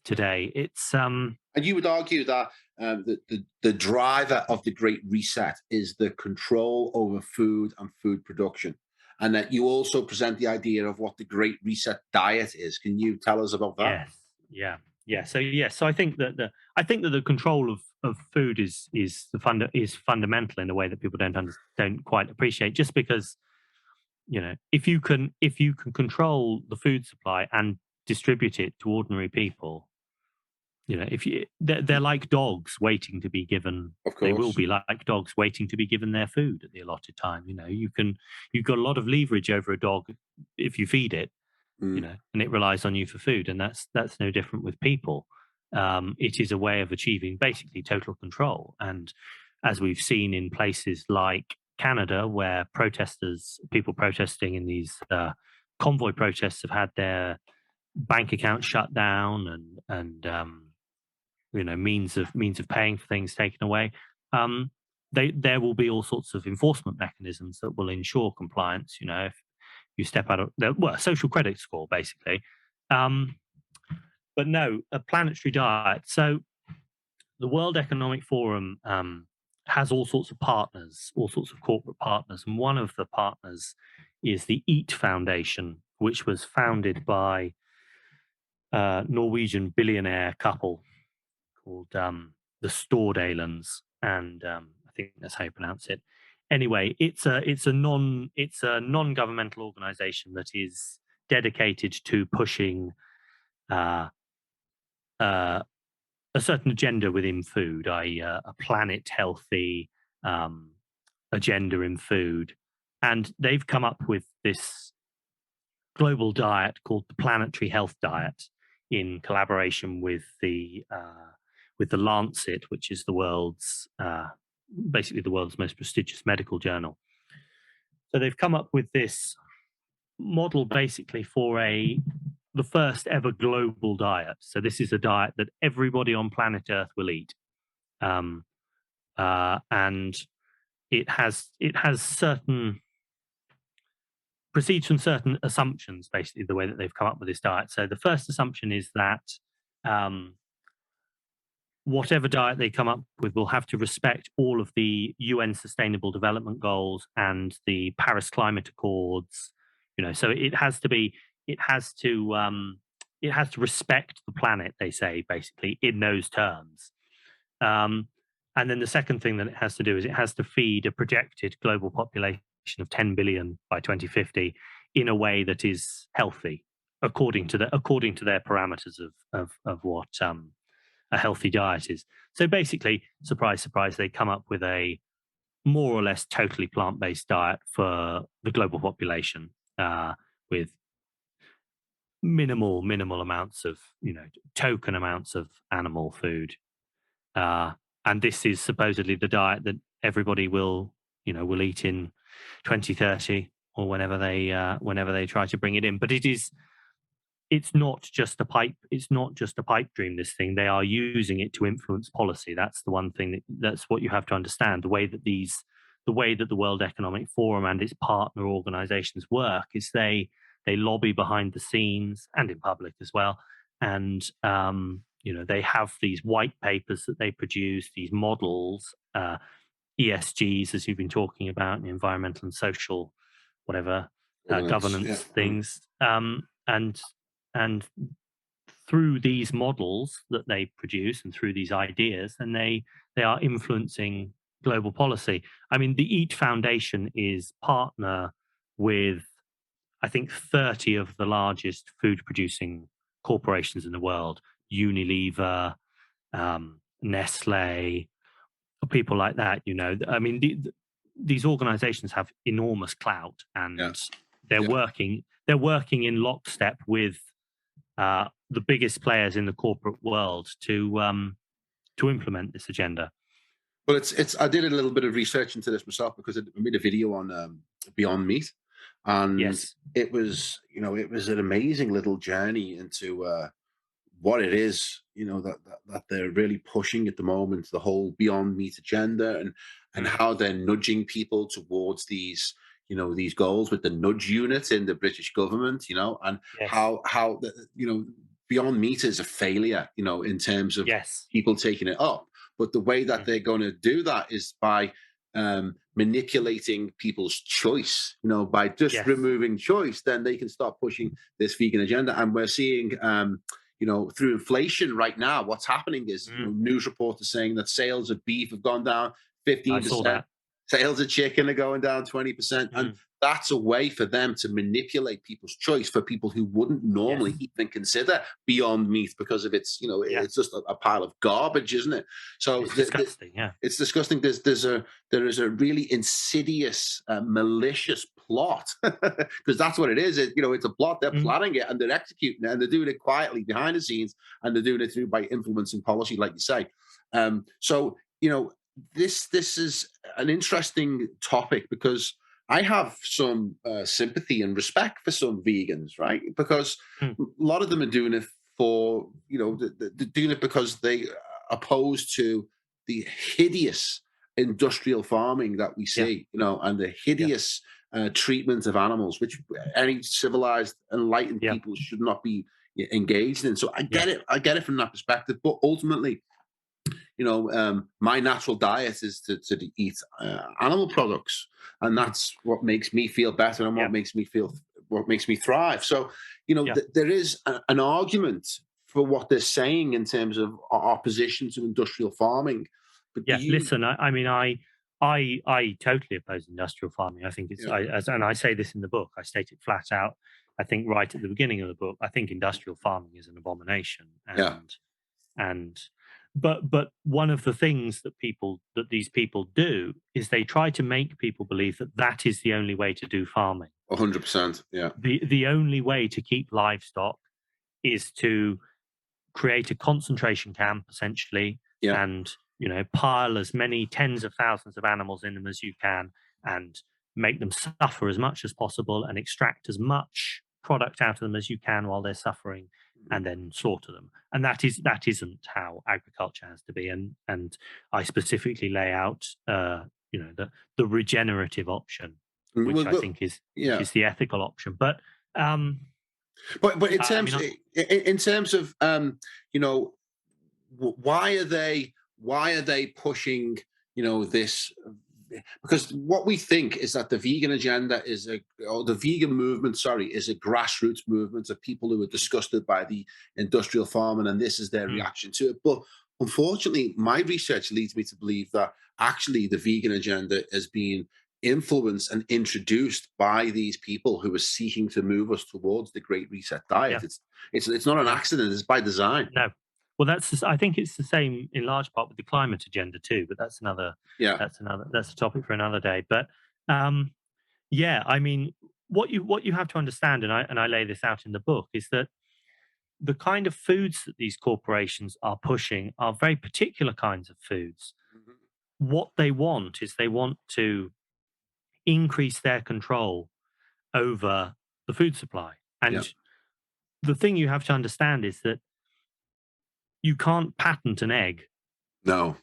S2: Today, it's
S1: And you would argue that the driver of the Great Reset is the control over food and food production, and that you also present the idea of what the Great Reset diet is. Can you tell us about that?
S2: yes, yeah, yeah. So yes, so I think that the control of food is fundamental in a way that people don't quite appreciate. Just because, if you can control the food supply and distribute it to ordinary people, if they're like dogs waiting to be given.
S1: Of
S2: They will
S1: course.
S2: be like dogs waiting to be given their food at the allotted time. You've got a lot of leverage over a dog if you feed it,
S1: Mm.
S2: and it relies on you for food. And that's no different with people. It is a way of achieving basically total control. And as we've seen in places like Canada, where people protesting in these convoy protests have had their bank accounts shut down, and means of paying for things taken away. Um, there will be all sorts of enforcement mechanisms that will ensure compliance. If you step out of social credit score, basically. Um, but no, a planetary diet. So the World Economic Forum has all sorts of partners, all sorts of corporate partners, and one of the partners is the Eat Foundation, which was founded by a Norwegian billionaire couple called the Stordalens, and I think that's how you pronounce it. Anyway, it's a non governmental organization that is dedicated to pushing uh, uh, a certain agenda within food, i.e., a planet healthy um, agenda in food, and they've come up with this global diet called the Planetary Health Diet in collaboration with the Lancet, which is the world's basically the world's most prestigious medical journal. So they've come up with this model basically for the first ever global diet. So this is a diet that everybody on planet Earth will eat, and it has certain proceeds from certain assumptions, basically, the way that they've come up with this diet. So the first assumption is that um, whatever diet they come up with will have to respect all of the UN Sustainable Development Goals and the Paris Climate Accords. So it has to respect the planet. They say basically in those terms. And then the second thing that it has to do is it has to feed a projected global population of 10 billion by 2050 in a way that is healthy, according to their parameters of what a healthy diet is. So basically, surprise, surprise, they come up with a more or less totally plant-based diet for the global population, with minimal amounts of token amounts of animal food. And this is supposedly the diet that everybody will eat in 2030 or whenever they try to bring it in. But it's not just a pipe dream. This thing, they are using it to influence policy. That's the one thing that's what you have to understand. The way that the World Economic Forum and its partner organizations work is they lobby behind the scenes and in public as well. And they have these white papers that they produce, these models, ESGs, as you've been talking about, environmental and social, whatever,
S1: Yeah.
S2: governance things, and through these models that they produce and through these ideas, and they are influencing global policy. I mean, the Eat Foundation is partner with, I think, 30 of the largest food producing corporations in the world: Unilever, Nestle, people like that. I mean, these organizations have enormous clout, and
S1: Yeah.
S2: they're
S1: Yeah.
S2: working in lockstep with the biggest players in the corporate world to implement this agenda.
S1: Well, it's. I did a little bit of research into this myself because I made a video on Beyond Meat, and
S2: Yes.
S1: it was, it was an amazing little journey into what it is, that they're really pushing at the moment, the whole Beyond Meat agenda, and
S2: Mm.
S1: how they're nudging people towards these goals with the nudge unit in the British government, and
S2: Yes.
S1: how Beyond Meat is a failure, in terms of
S2: Yes.
S1: people taking it up. But the way that
S2: Mm.
S1: they're going to do that is by manipulating people's choice. By just
S2: Yes.
S1: removing choice, then they can start pushing this vegan agenda. And we're seeing, through inflation right now, what's happening is,
S2: Mm.
S1: news reports are saying that sales of beef have gone down
S2: I saw
S1: 15%.
S2: that.
S1: Sales of chicken are going down 20%. And
S2: Mm.
S1: that's a way for them to manipulate people's choice for people who wouldn't normally
S2: Yes.
S1: even consider Beyond Meat because of its,
S2: Yeah.
S1: it's just a pile of garbage, isn't it? So
S2: It's disgusting. Yeah.
S1: it's disgusting. There is a really insidious, malicious plot, because that's what it is. It's a plot. They're
S2: Mm.
S1: plotting it and they're executing it, and they're doing it quietly behind the scenes, and they're doing it through by influencing policy, like you say. So this is an interesting topic because I have some sympathy and respect for some vegans, right? Because
S2: Mm.
S1: a lot of them are doing it for, they're doing it because they oppose to the hideous industrial farming that we
S2: Yeah.
S1: see, and the
S2: Yeah.
S1: hideous treatment of animals, which any civilized, enlightened
S2: Yeah.
S1: people should not be engaged in. So I
S2: Yeah.
S1: get it. I get it from that perspective. But ultimately, my natural diet is to eat animal products, and
S2: Mm.
S1: that's what makes me feel better and
S2: Yeah.
S1: what makes me thrive. So,
S2: Yeah.
S1: there is an argument for what they're saying in terms of our opposition to industrial farming. But do
S2: Yeah.
S1: you?
S2: Listen, I mean, I totally oppose industrial farming. I think
S1: Yeah,
S2: and I say this in the book. I state it flat out. I think right at the beginning of the book, I think industrial farming is an abomination,
S1: yeah,
S2: and but one of the things that these people do is they try to make people believe that that is the only way to do farming.
S1: 100%. Yeah,
S2: The only way to keep livestock is to create a concentration camp, essentially,
S1: yeah.
S2: and pile as many tens of thousands of animals in them as you can, and make them suffer as much as possible, and extract as much product out of them as you can while they're suffering, and then slaughter them. And that isn't how agriculture has to be. And I specifically lay out the regenerative option, which I think is which
S1: Yeah.
S2: is the ethical option. But
S1: But in
S2: yeah, I
S1: terms
S2: mean,
S1: in terms of you know why are they pushing this, because what we think is that the vegan agenda or the vegan movement, sorry, is a grassroots movement of people who are disgusted by the industrial farming, and this is their
S2: mm,
S1: reaction to it. But unfortunately, my research leads me to believe that actually the vegan agenda has been influenced and introduced by these people who are seeking to move us towards the Great Reset diet.
S2: yeah,
S1: It's not an
S2: yeah.
S1: accident; it's by design.
S2: No. Well, I think it's the same in large part with the climate agenda too, but
S1: Yeah,
S2: that's a topic for another day. But um, yeah, I mean, what you have to understand, and I lay this out in the book, is that the kind of foods that these corporations are pushing are very particular kinds of foods.
S1: mhm,
S2: What they want is they want to increase their control over the food supply.
S1: yeah,
S2: And the thing you have to understand is that you can't patent an egg.
S1: no,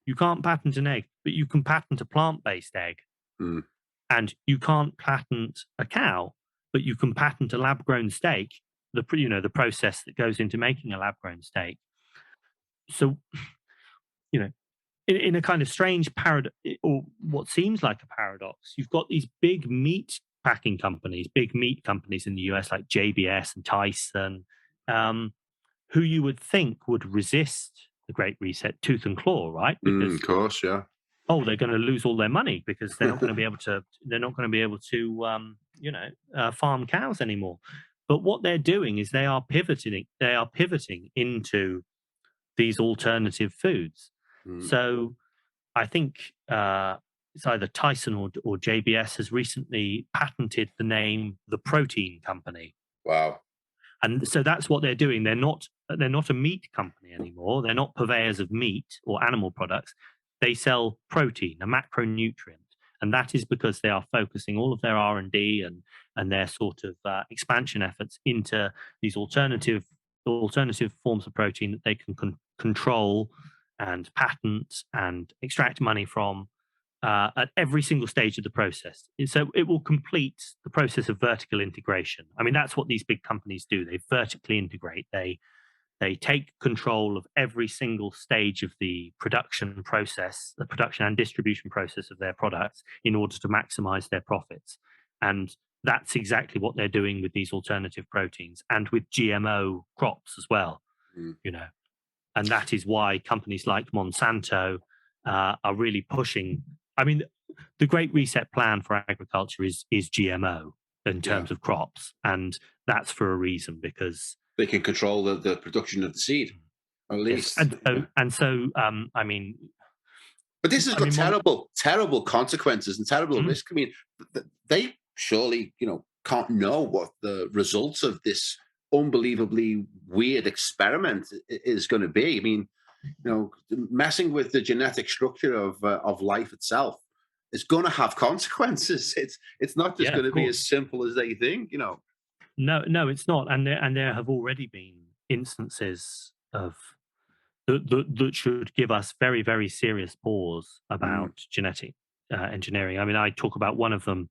S2: You can't patent an egg, but you can patent a plant-based egg.
S1: mm,
S2: And you can't patent a cow, but you can patent a lab-grown steak, the process that goes into making a lab-grown steak. So, you know, in a kind of strange paradox, or what seems like a paradox, you've got these big meat packing companies, big meat companies in the US like JBS and Tyson, who you would think would resist the Great Reset tooth and claw, right? Because
S1: of course, yeah.
S2: they're going to lose all their money because they're not going to be able to. They're not going to be able to, farm cows anymore. But what they're doing is they are pivoting. They are pivoting into these alternative foods. So I think it's either Tyson or JBS has recently patented the name the Protein Company.
S1: Wow.
S2: And so that's what they're doing. They're not a meat company anymore. They're not purveyors of meat or animal products. They sell protein, a macronutrient, and that is because they are focusing all of their R&D and their sort of expansion efforts into these alternative forms of protein that they can control and patent and extract money from at every single stage of the process. So it will complete the process of vertical integration. I mean, that's what these big companies do. They vertically integrate. They take control of every single stage of the production process, the production and distribution process of their products in order to maximize their profits. And that's exactly what they're doing with these alternative proteins and with GMO crops as well, And that is why companies like Monsanto are really pushing. I mean, the Great Reset plan for agriculture is GMO in terms of crops. And that's for a reason, because
S1: they can control the production of the seed, at least.
S2: Yes. And so, I mean,
S1: but this has got terrible consequences and terrible risk. I mean, they surely, can't know what the results of this unbelievably weird experiment is going to be. I mean, messing with the genetic structure of life itself is going to have consequences. It's not just going to be as simple as they think.
S2: No, it's not. And there have already been instances of that should give us very, very serious pause about genetic engineering. I mean, I talk about one of them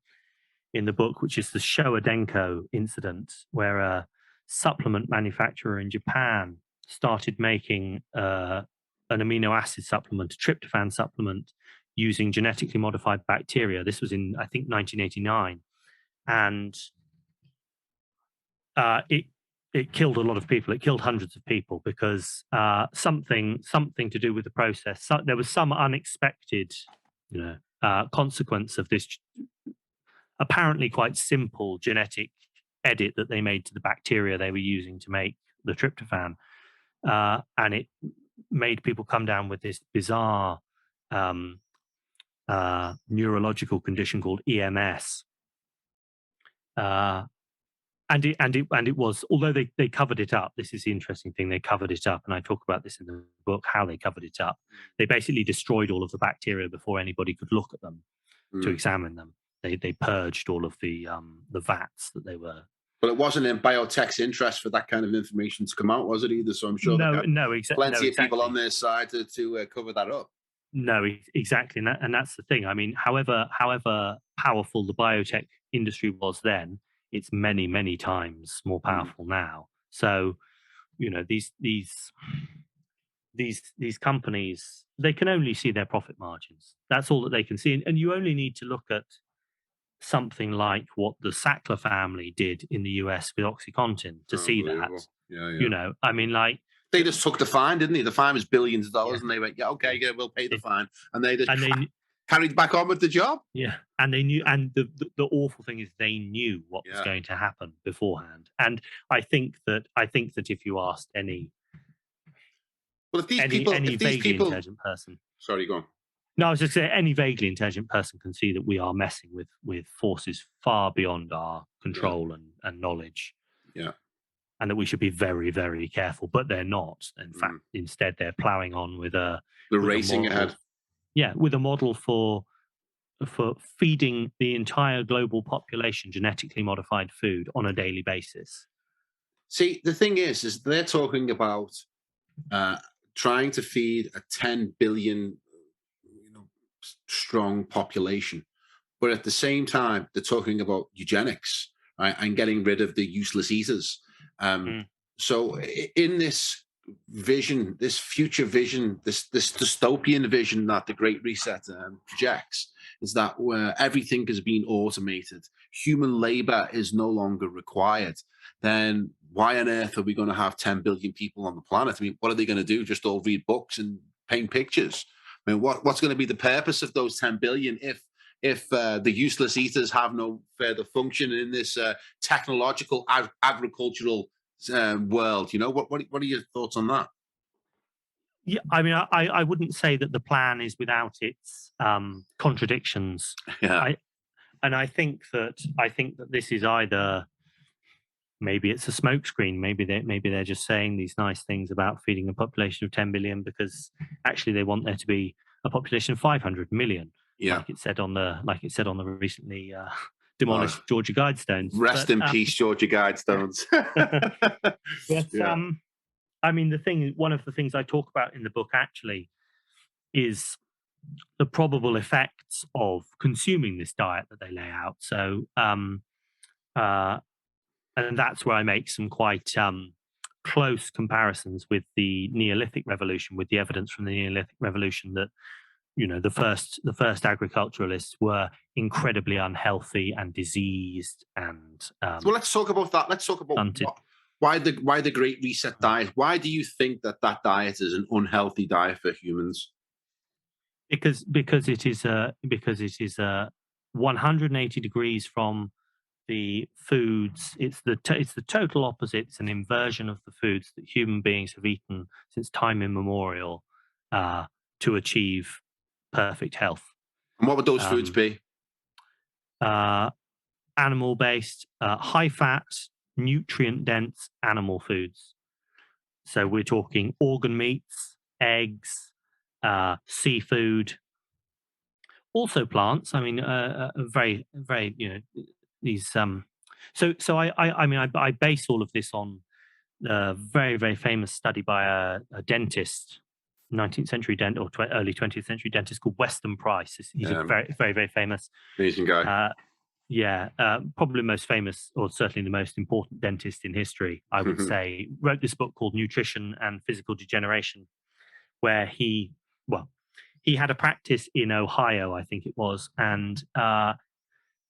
S2: in the book, which is the Showa incident, where a supplement manufacturer in Japan started making an amino acid supplement, a tryptophan supplement, using genetically modified bacteria. This was in, I think, 1989. And it killed a lot of people. It killed hundreds of people because something to do with the process. So there was some unexpected, consequence of this apparently quite simple genetic edit that they made to the bacteria they were using to make the tryptophan, and it made people come down with this bizarre neurological condition called EMS. And it was, although they covered it up. This is the interesting thing. They covered it up, and I talk about this in the book, how they covered it up. They basically destroyed all of the bacteria before anybody could look at them to examine them. They purged all of the vats that they were.
S1: But it wasn't in BioTech's interest for that kind of information to come out, was it either? So I'm sure plenty of people on their side to cover that up.
S2: No, exactly, and that's the thing. I mean, however powerful the biotech industry was then, it's many, many times more powerful now. So, these companies, they can only see their profit margins. That's all that they can see, and you only need to look at something like what the Sackler family did in the US with OxyContin to see that.
S1: Yeah.
S2: I mean, like,
S1: they just took the fine, didn't they? The fine was billions of dollars, and they went, we'll pay the fine, and they just carried back on with the job.
S2: Yeah, and they knew, and the awful thing is they knew what was going to happen beforehand. And I think that if you asked any vaguely intelligent person,
S1: sorry, go on.
S2: No, I was just saying, any vaguely intelligent person can see that we are messing with forces far beyond our control and knowledge.
S1: Yeah.
S2: And that we should be very, very careful, but they're not. In fact, instead, they're ploughing on with
S1: racing ahead.
S2: Yeah, with a model for feeding the entire global population genetically modified food on a daily basis.
S1: See, the thing is they're talking about trying to feed a 10 billion strong population, but at the same time they're talking about eugenics, right, and getting rid of the useless eaters. So in this vision, this future vision, this dystopian vision that the Great Reset projects, is that where everything has been automated, human labor is no longer required, then why on earth are we going to have 10 billion people on the planet? I mean, what are they going to do? Just all read books and paint pictures? I mean, what's going to be the purpose of those 10 billion if the useless eaters have no further function in this technological agricultural world? You know, what are your thoughts on that?
S2: Yeah, I mean, I wouldn't say that the plan is without its contradictions.
S1: Yeah.
S2: I think that this is either, maybe it's a smokescreen. Maybe they're just saying these nice things about feeding a population of 10 billion because actually they want there to be a population of 500 million,
S1: Yeah.
S2: like it said on the recently
S1: Oh,
S2: demolished Georgia Guidestones.
S1: rest in peace, Georgia Guidestones.
S2: But
S1: Yeah.
S2: I mean, one of the things I talk about in the book actually is the probable effects of consuming this diet that they lay out. So, and that's where I make some quite close comparisons with the Neolithic revolution, with the evidence from the Neolithic revolution that, you know, the first agriculturalists were incredibly unhealthy and diseased and
S1: Well, let's talk about that. Let's talk about
S2: stunted.
S1: why the Great Reset diet. Why do you think that diet is an unhealthy diet for humans?
S2: Because it is 180 degrees from the foods. It's the total opposite. It's an inversion of the foods that human beings have eaten since time immemorial to achieve perfect health.
S1: And what would those foods be?
S2: Animal based, high fat, nutrient dense animal foods. So we're talking organ meats, eggs, seafood, also plants. I mean, very, very, you know, these. So I base all of this on a very, very famous study by a dentist, 19th century dentist or early 20th century dentist called Weston Price. He's a very, very, very famous.
S1: Amazing guy.
S2: Probably most famous, or certainly the most important dentist in history, I would say. Wrote this book called Nutrition and Physical Degeneration, where he had a practice in Ohio, I think it was, and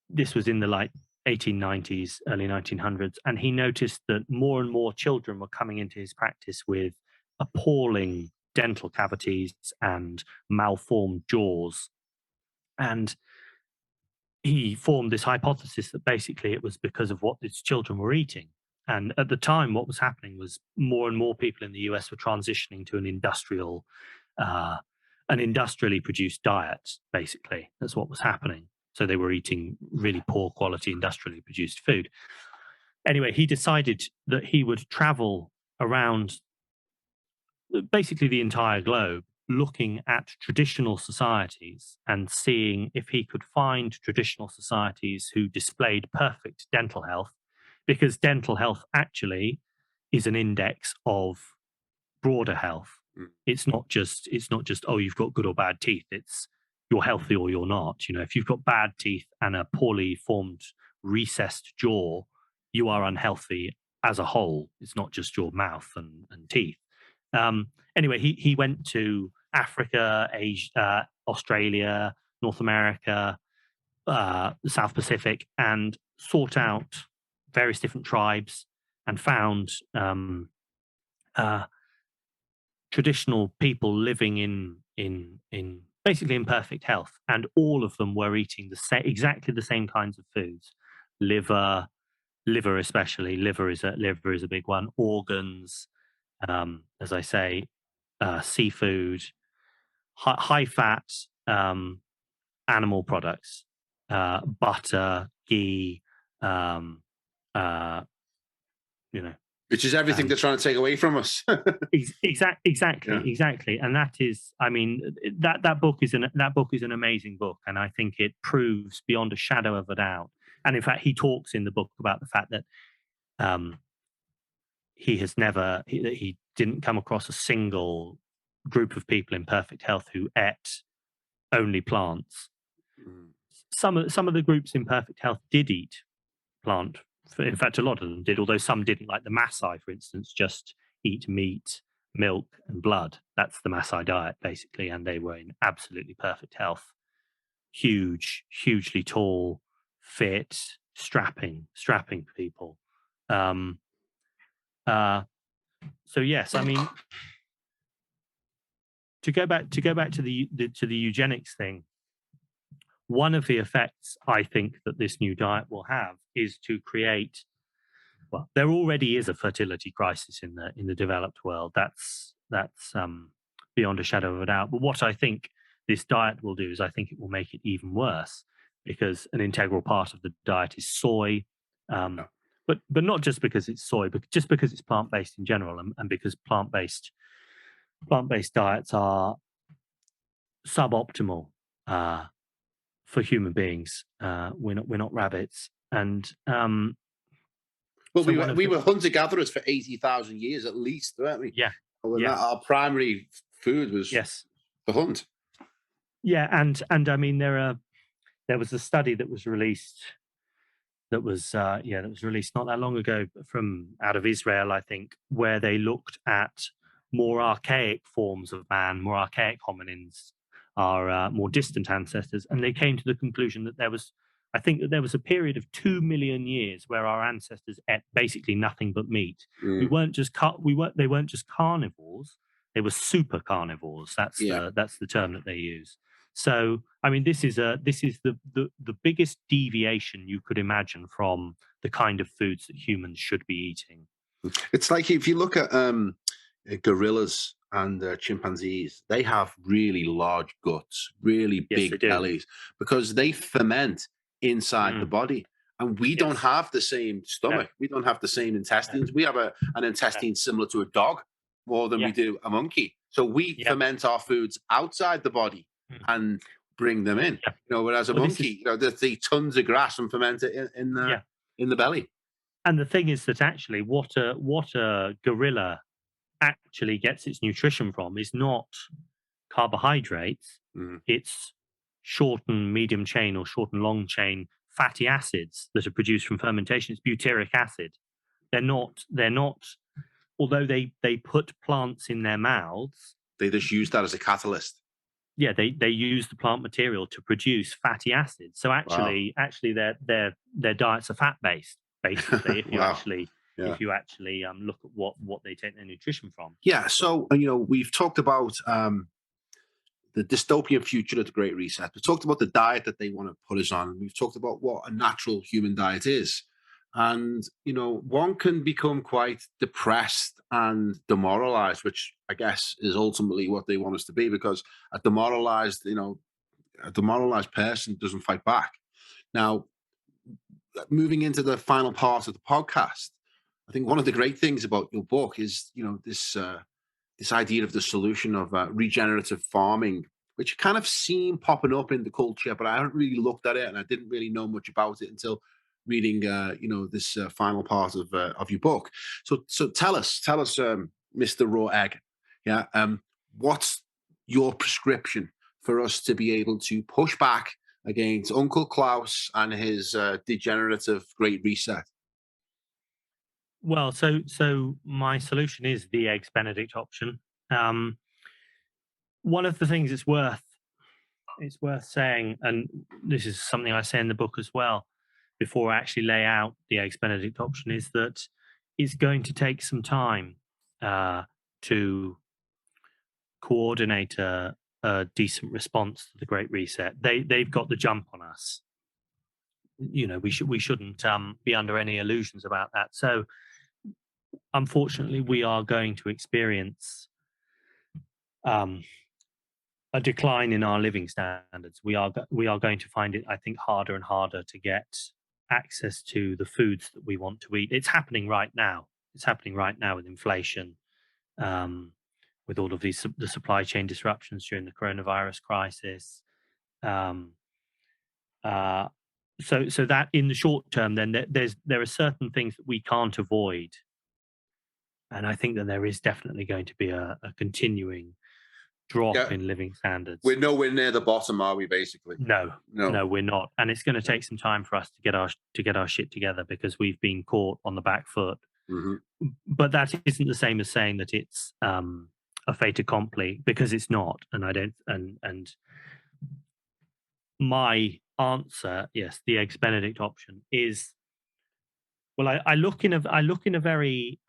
S2: this was in the 1890s, early 1900s, and he noticed that more and more children were coming into his practice with appalling dental cavities and malformed jaws. And he formed this hypothesis that basically it was because of what his children were eating. And at the time, what was happening was more and more people in the US were transitioning to an industrially produced diet, basically. That's what was happening. So they were eating really poor quality industrially produced food. Anyway, he decided that he would travel around basically the entire globe, looking at traditional societies and seeing if he could find traditional societies who displayed perfect dental health, because dental health actually is an index of broader health. It's not just oh, you've got good or bad teeth. It's you're healthy or you're not. You know, if you've got bad teeth and a poorly formed recessed jaw, you are unhealthy as a whole. It's not just your mouth and teeth. Anyway, he went to Africa, Asia, Australia, North America, the South Pacific, and sought out various different tribes and found traditional people living in basically in perfect health, and all of them were eating exactly the same kinds of foods. Liver especially. Liver is a big one. Organs, as I say, seafood, high fat animal products, butter, ghee, you know,
S1: which is everything they're trying to take away from us.
S2: Exactly. And that is, I mean, that book is an amazing book, and I think it proves beyond a shadow of a doubt. And in fact, he talks in the book about the fact that he didn't come across a single group of people in perfect health who ate only plants. Some of the groups in perfect health did eat plant. In fact, a lot of them did, although some didn't. Like the Maasai, for instance, just eat meat, milk, and blood. That's the Maasai diet, basically, and they were in absolutely perfect health. hugely tall, fit, strapping people. So yes, I mean, to go back to the eugenics thing, one of the effects I think that this new diet will have is to create. Well, there already is a fertility crisis in the developed world. That's beyond a shadow of a doubt. But what I think this diet will do is I think it will make it even worse, because an integral part of the diet is soy. But not just because it's soy, but just because it's plant-based in general, and because plant-based diets are suboptimal for human beings. We're not rabbits, and
S1: well,
S2: so
S1: we were hunter gatherers for 80,000 years at least, weren't we?
S2: Yeah.
S1: Our primary food was the hunt.
S2: Yeah, and I mean there was a study that was released that was released not that long ago from out of Israel, I think, where they looked at more archaic forms of man, more archaic hominins, our more distant ancestors, and they came to the conclusion that there was a period of 2 million years where our ancestors ate basically nothing but meat. They weren't just carnivores; they were super carnivores. That's the term that they use. So, I mean, this is the biggest deviation you could imagine from the kind of foods that humans should be eating.
S1: It's like if you look at gorillas and chimpanzees, they have really large guts, really big bellies, because they ferment inside the body. And we don't have the same stomach. We don't have the same intestines. We have an intestine similar to a dog more than we do a monkey. So we ferment our foods outside the body and bring them in. Whereas a monkey, they eat tons of grass and ferment it in the belly.
S2: And the thing is that actually what a gorilla actually gets its nutrition from is not carbohydrates. It's short and medium chain or short and long chain fatty acids that are produced from fermentation. It's butyric acid. They're not, although they put plants in their mouths.
S1: They just use that as a catalyst.
S2: Yeah, they use the plant material to produce fatty acids. So actually their diets are fat based, basically, if you actually look at what they take their nutrition from.
S1: Yeah, so we've talked about the dystopian future of the Great Reset. We've talked about the diet that they want to put us on. We've talked about what a natural human diet is. And, one can become quite depressed and demoralized, which I guess is ultimately what they want us to be, because a demoralized person doesn't fight back. Now, moving into the final part of the podcast, I think one of the great things about your book is, this idea of the solution of regenerative farming, which kind of seen popping up in the culture, but I haven't really looked at it, and I didn't really know much about it until reading, this final part of your book. So tell us, Mr. Raw Egg, what's your prescription for us to be able to push back against Uncle Klaus and his degenerative Great Reset?
S2: Well, so my solution is the Eggs Benedict option. One of the things it's worth saying, and this is something I say in the book as well, before I actually lay out the Eggs Benedict option, is that it's going to take some time to coordinate a decent response to the Great Reset. They've got the jump on us. We shouldn't be under any illusions about that. So, unfortunately, we are going to experience a decline in our living standards. We are going to find it, I think, harder and harder to get access to the foods that we want to eat. It's happening right now. It's happening right now with inflation, with all of the supply chain disruptions during the coronavirus crisis. So that in the short term, then there are certain things that we can't avoid, and I think that there is definitely going to be a continuing drop in living standards.
S1: We're nowhere near the bottom, are we? Basically,
S2: no, we're not, and it's going to take some time for us to get our shit together, because we've been caught on the back foot. But that isn't the same as saying that it's a fait accompli, because it's not, and I don't, and my answer, yes, the Eggs Benedict option is, well, I look in a very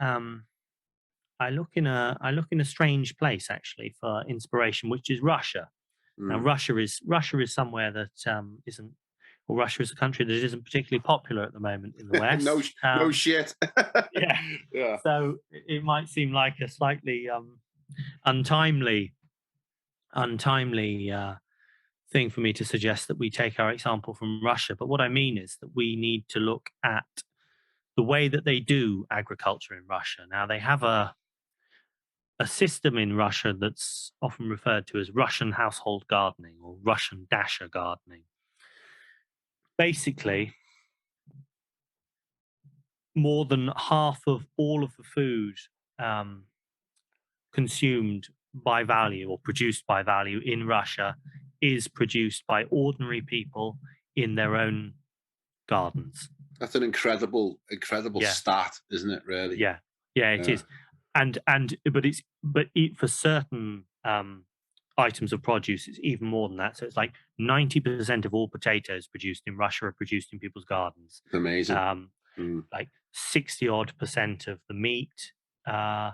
S2: I look in a strange place actually for inspiration, which is Russia. Now,
S1: Mm.
S2: Russia is somewhere that isn't, or Russia is a country that isn't particularly popular at the moment in the
S1: No,
S2: West.
S1: no shit.
S2: Yeah,
S1: Yeah.
S2: so it might seem like a slightly untimely, untimely thing for me to suggest that we take our example from Russia. But what I mean is that we need to look at the way that they do agriculture in Russia. Now, they have a system in Russia that's often referred to as Russian household gardening or Russian dasher gardening. Basically, more than half of all of the food um, consumed by value or produced by value in Russia is produced by ordinary people in their own gardens.
S1: That's an incredible
S2: Yeah,
S1: stat, isn't it? Really?
S2: yeah, yeah. It
S1: Yeah.
S2: is, and for certain items of produce, it's even more than that. So it's like 90% of all potatoes produced in Russia are produced in people's gardens.
S1: Amazing.
S2: Um,
S1: Mm.
S2: like 60% of the meat, uh,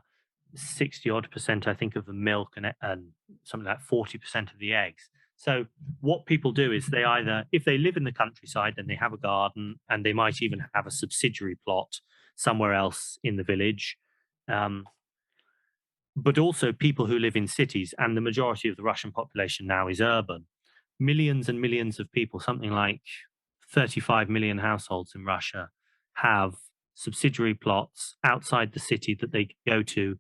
S2: 60% I think of the milk, and something like 40% of the eggs. So what people do is they either, if they live in the countryside, then they have a garden, and they might even have a subsidiary plot somewhere else in the village. Um, but also people who live in cities, and the majority of the Russian population now is urban. Millions and millions of people, something like 35 million households in Russia, have subsidiary plots outside the city that they go to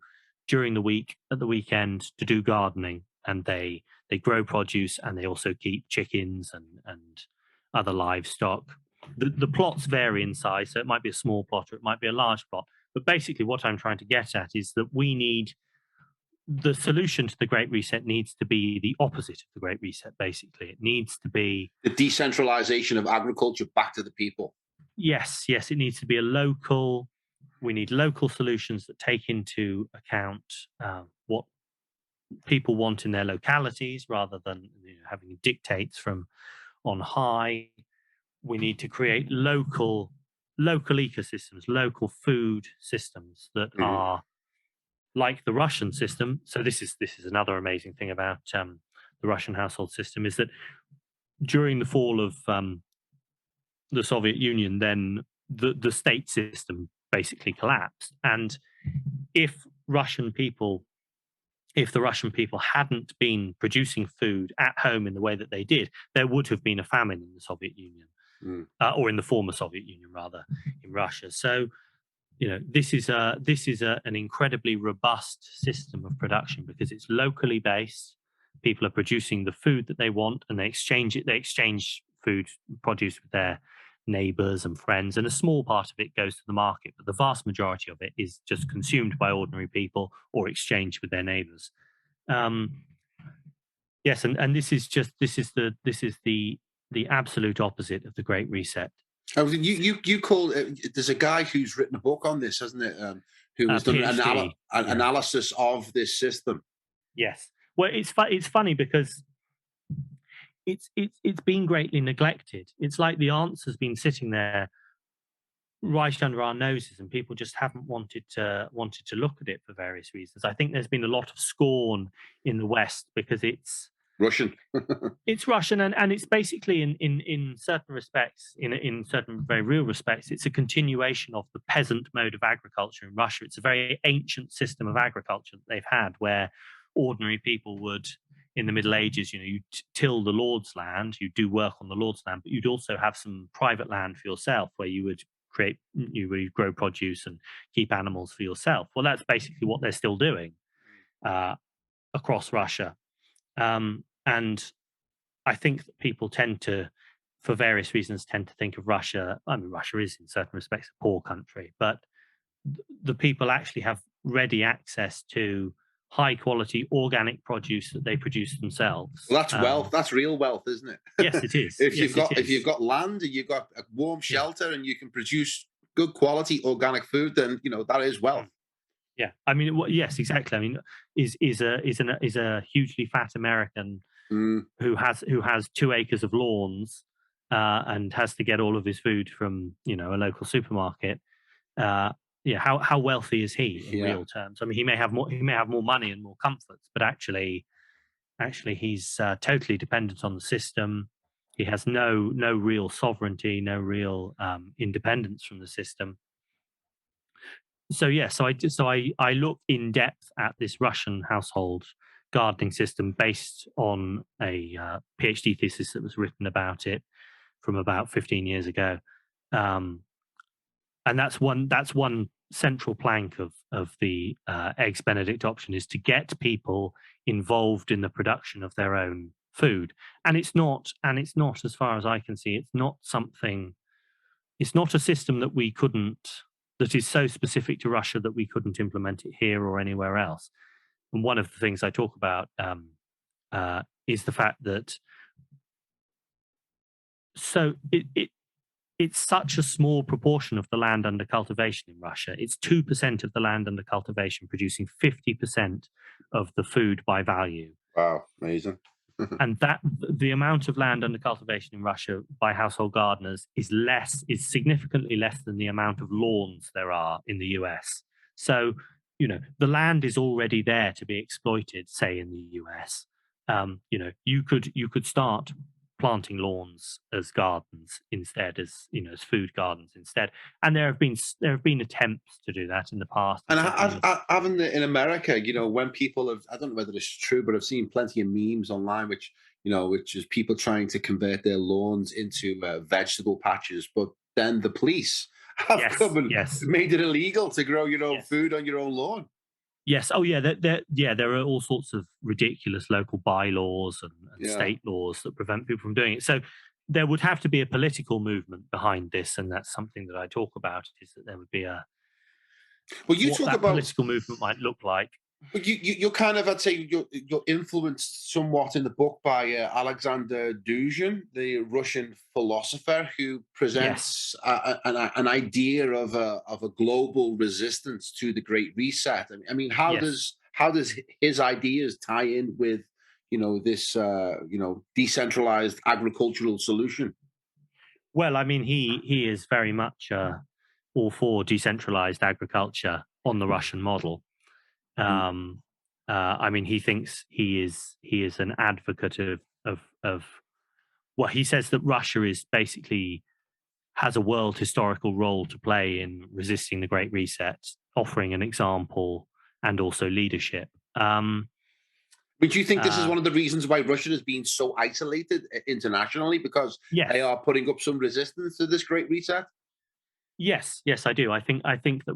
S2: during the week, at the weekend, to do gardening, and they grow produce, and they also keep chickens and other livestock. The plots vary in size, so it might be a small plot or it might be a large plot. But basically, what I'm trying to get at is that we need, the solution to the Great Reset needs to be the opposite of the Great Reset. Basically, it needs to be,
S1: The decentralization of agriculture back to the people.
S2: yes, yes, it needs to be a local. We need local solutions that take into account what people want in their localities, rather than, having dictates from on high. We need to create local ecosystems, local food systems that
S1: Mhm.
S2: are like the Russian system. So this is another amazing thing about the Russian household system, is that during the fall of the Soviet Union, then the state system basically collapsed. And if Russian people, if the Russian people hadn't been producing food at home in the way that they did, there would have been a famine in the Soviet Union,
S1: Mm.
S2: or in the former Soviet Union, rather, in Russia. So this is an incredibly robust system of production because it's locally based. People are producing the food that they want, and they exchange it. They exchange food produce with their neighbors and friends, and a small part of it goes to the market, but the vast majority of it is just consumed by ordinary people or exchanged with their neighbors. Um, yes, and this is the absolute opposite of the Great Reset.
S1: Oh, you call there's a guy who's written a book on this, hasn't it? Who has done
S2: PhD,
S1: an
S2: yeah.
S1: analysis of this system.
S2: Yes. Well, it's funny because it's been greatly neglected. It's like the answer's been sitting there right under our noses, and people just haven't wanted to look at it for various reasons. I think there's been a lot of scorn in the West because
S1: Russian.
S2: it's Russian, and it's basically, in certain respects, in certain very real respects, it's a continuation of the peasant mode of agriculture in Russia. It's a very ancient system of agriculture that they've had, where ordinary people would, in the Middle Ages, you till the Lord's land, you do work on the Lord's land, but you'd also have some private land for yourself where you would grow produce and keep animals for yourself. Well, that's basically what they're still doing uh, across Russia. And I think that people tend to, for various reasons, tend to think of Russia. I mean, Russia is in certain respects a poor country, but the people actually have ready access to high quality organic produce that they produce themselves.
S1: Well, that's wealth. That's real wealth, isn't it?
S2: Yes, it is.
S1: if
S2: Yes, it
S1: you've
S2: is.
S1: got land and you've got a warm
S2: Yeah.
S1: shelter and you can produce good quality organic food, then that is wealth.
S2: Mm. Yeah. I mean, yes, exactly. I mean, is a hugely fat American who has 2 acres of lawns and has to get all of his food from a local supermarket. Yeah, how wealthy is he in real terms? I mean, he may have more money and more comforts, but actually he's totally dependent on the system. He has no real sovereignty, no real independence from the system. So yeah, I look in depth at this Russian household gardening system based on a PhD thesis that was written about it from about 15 years ago, and that's one central plank of the Eggs Benedict option, is to get people involved in the production of their own food. And it's not, as far as I can see, it's not a system that is so specific to Russia that we couldn't implement it here or anywhere else. And one of the things I talk about is the fact that it's such a small proportion of the land under cultivation in Russia. It's 2% of the land under cultivation producing 50% of the food by value.
S1: Wow, amazing.
S2: And that the amount of land under cultivation in Russia by household gardeners is significantly less than the amount of lawns there are in the US. So, the land is already there to be exploited, say in the US. You could start planting lawns as gardens instead, as food gardens instead. And there have been attempts to do that in the past.
S1: And haven't in America, when people have, I don't know whether it's true, but I've seen plenty of memes online, which is people trying to convert their lawns into vegetable patches, but then the police have come and made it illegal to grow your own food on your own lawn.
S2: Yes. Oh, yeah. There are all sorts of ridiculous local bylaws and state laws that prevent people from doing it. So there would have to be a political movement behind this, and that's something that I talk about. Is that there would be
S1: what that
S2: political movement might look like.
S1: But you're kind of, I'd say, you're influenced somewhat in the book by Alexander Dugin, the Russian philosopher, who presents an idea of a global resistance to the Great Reset. I mean, how does his ideas tie in with this decentralized agricultural solution?
S2: Well, I mean, he is very much all for decentralized agriculture on the Russian model. I mean, he thinks he is an advocate of well, he says that Russia is basically has a world historical role to play in resisting the Great Reset, offering an example and also leadership.
S1: But do you think this is one of the reasons why Russia has been so isolated internationally, because they are putting up some resistance to this Great Reset?
S2: Yes, I do. I think that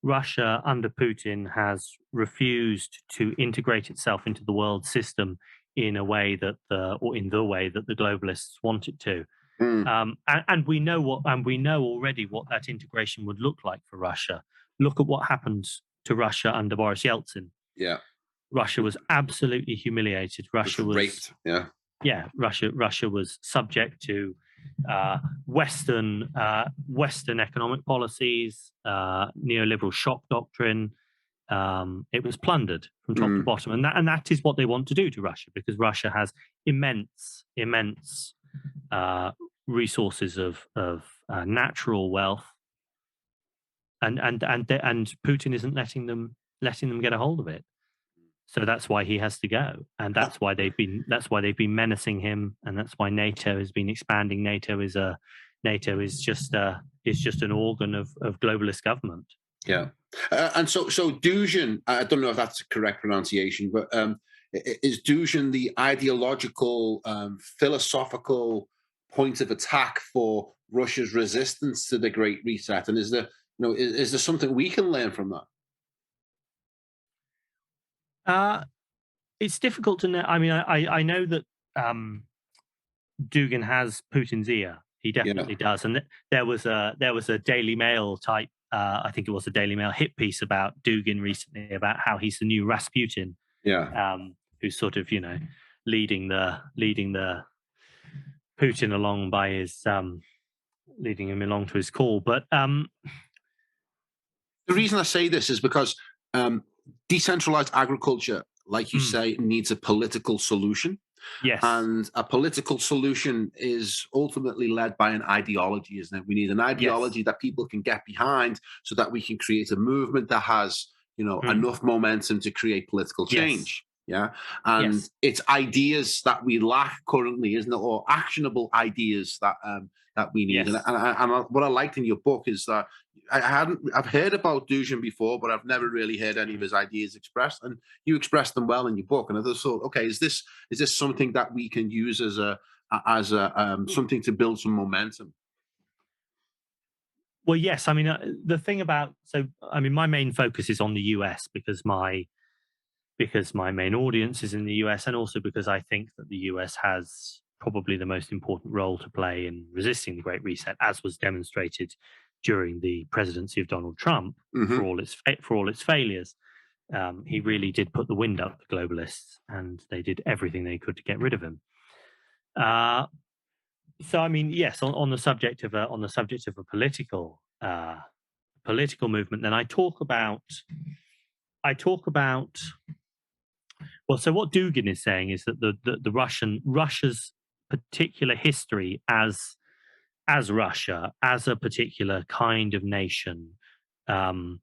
S2: Russia under Putin has refused to integrate itself into the world system in a way that the way that the globalists want it to. And we know already what that integration would look like for Russia. Look at what happened to Russia under Boris Yeltsin.
S1: Yeah.
S2: Russia was absolutely humiliated. Russia was
S1: raped.
S2: Russia was subject to Western economic policies, neoliberal shock doctrine. It was plundered from top to bottom, and that is what they want to do to Russia, because Russia has immense resources of natural wealth, and Putin isn't letting them get a hold of it. So that's why he has to go, and that's why they've been menacing him, and that's why NATO has been expanding. NATO is just an organ of globalist government.
S1: Yeah, and so Dugin, I don't know if that's the correct pronunciation, but is Dugin the ideological, philosophical point of attack for Russia's resistance to the Great Reset? And is there something we can learn from that?
S2: It's difficult to know. I mean, I know that Dugin has Putin's ear. He definitely does. And there was a Daily Mail type, I think it was a Daily Mail hit piece about Dugin recently, about how he's the new Rasputin. Who's sort of leading the Putin along by his leading him along to his call. But the
S1: reason I say this is because decentralized agriculture, like you say, needs a political solution.
S2: Yes.
S1: And a political solution is ultimately led by an ideology, isn't it? We need an
S2: Yes.
S1: ideology that people can get behind so that we can create a movement that has,
S2: Mm.
S1: enough momentum to create political
S2: Yes.
S1: change. Yeah. And
S2: Yes.
S1: it's ideas that we lack currently, isn't it? Or actionable ideas that we need.
S2: Yes.
S1: And what I liked in your book is that I've heard about Dugin before, but I've never really heard any of his ideas expressed. And you expressed them well in your book. And I just thought, okay, is this something that we can use as a something to build some momentum?
S2: Well, yes. I mean, the thing about I mean, my main focus is on the US because my main audience is in the US, and also because I think that the US has probably the most important role to play in resisting the Great Reset, as was demonstrated during the presidency of Donald Trump.
S1: Hmm.
S2: For all its failures, he really did put the wind up the globalists, and they did everything they could to get rid of him. Uh, so, I mean, yes, on the subject of a political movement, then I talk about well, so what Dugin is saying is that the Russia's particular history as Russia, as a particular kind of nation, and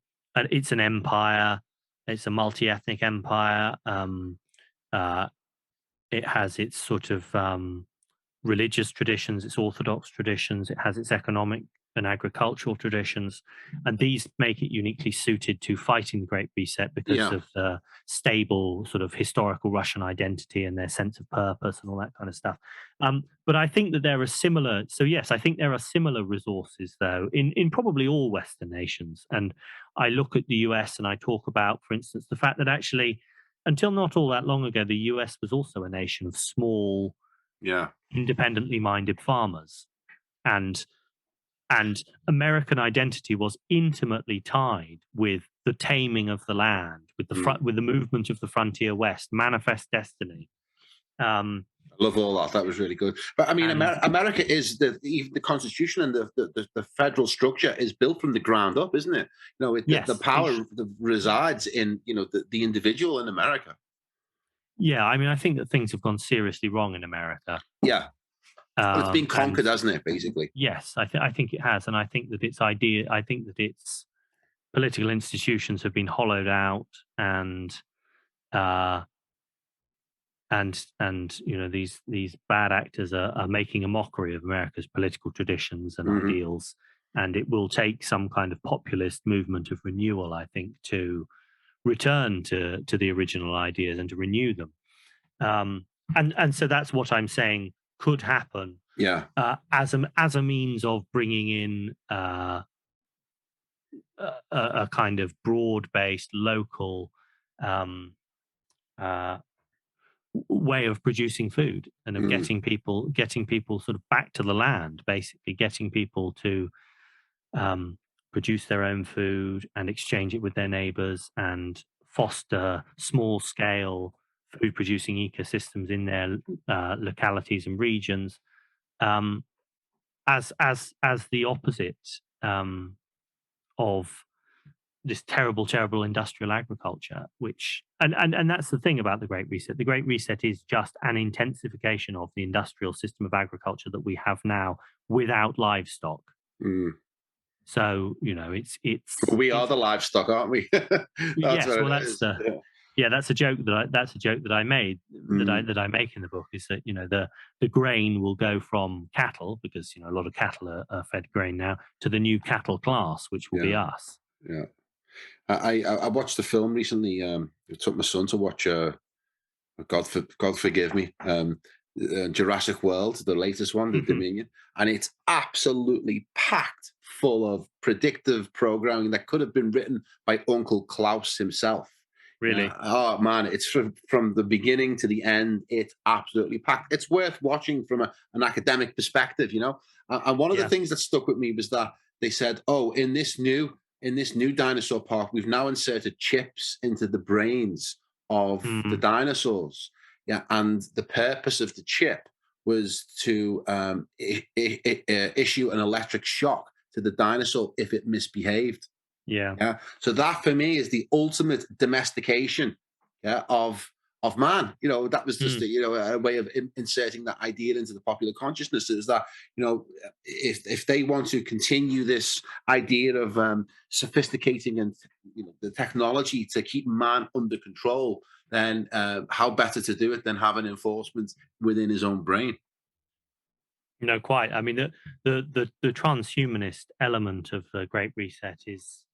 S2: it's an empire, it's a multi-ethnic empire. Uh, it has its sort of religious traditions, its orthodox traditions, it has its economic and agricultural traditions, and these make it uniquely suited to fighting the Great Reset because
S1: Yeah.
S2: of the stable sort of historical Russian identity and their sense of purpose and all that kind of stuff. But I think that there are similar. So yes, I think there are similar resources though in probably all Western nations. And I look at the US and I talk about, for instance, the fact that actually, until not all that long ago, the US was also a nation of small,
S1: Yeah.
S2: independently minded farmers, and American identity was intimately tied with the taming of the land, with
S1: Mm.
S2: with the movement of the frontier west, manifest destiny.
S1: I love all that. That was really good. But I mean,
S2: And
S1: America is even the Constitution and the federal structure is built from the ground up, isn't it? The
S2: yes,
S1: power resides in the individual in America.
S2: yeah, I mean, I think that things have gone seriously wrong in America.
S1: Yeah. Well, it's been
S2: And
S1: conquered, hasn't it? Basically.
S2: yes, I think it has, and I think that its political institutions have been hollowed out, and uh, these bad actors are making a mockery of America's political traditions and
S1: Hmm.
S2: ideals, and it will take some kind of populist movement of renewal, I think, to return to the original ideas and to renew them. And so that's what I'm saying could happen
S1: Yeah.
S2: as a means of bringing in a kind of broad based local um, uh, way of producing food and of
S1: Mm.
S2: getting people sort of back to the land, basically getting people to um, produce their own food and exchange it with their neighbors and foster small scale food producing ecosystems in their localities and regions, um, as the opposite of this terrible industrial agriculture, which and that's the thing about the Great Reset. The Great Reset is just an intensification of the industrial system of agriculture that we have now without livestock.
S1: Mm.
S2: So
S1: We are
S2: it's
S1: the livestock, aren't we? That's
S2: yes,
S1: what
S2: well,
S1: it is. Yeah.
S2: that's a joke that I made
S1: Mm.
S2: that I make in the book, is that the grain will go from cattle, because a lot of cattle are fed grain now, to the new cattle class, which will be
S1: Yeah.
S2: us.
S1: Yeah. I watched a film recently. I took my son to watch. God forgive me. Jurassic World, the latest one, the Dominion, and it's absolutely packed full of predictive programming that could have been written by Uncle Klaus himself. Yeah.
S2: Really?
S1: Oh man, it's from the beginning to the end. It's absolutely packed. It's worth watching from an academic perspective, And one of the
S2: Yeah.
S1: things that stuck with me was that they said, "Oh, in this new dinosaur park, we've now inserted chips into the brains of the
S2: Mm,
S1: dinosaurs." Yeah, and the purpose of the chip was to issue an electric shock to the dinosaur if it misbehaved.
S2: yeah.
S1: Yeah. So that for me is the ultimate domestication, yeah, of man. That was just
S2: Mm.
S1: a way of inserting that idea into the popular consciousness. Is that if they want to continue this idea of sophisticating and the technology to keep man under control, then how better to do it than have an enforcement within his own brain?
S2: No, quite. I mean, the transhumanist element of the Great Reset is,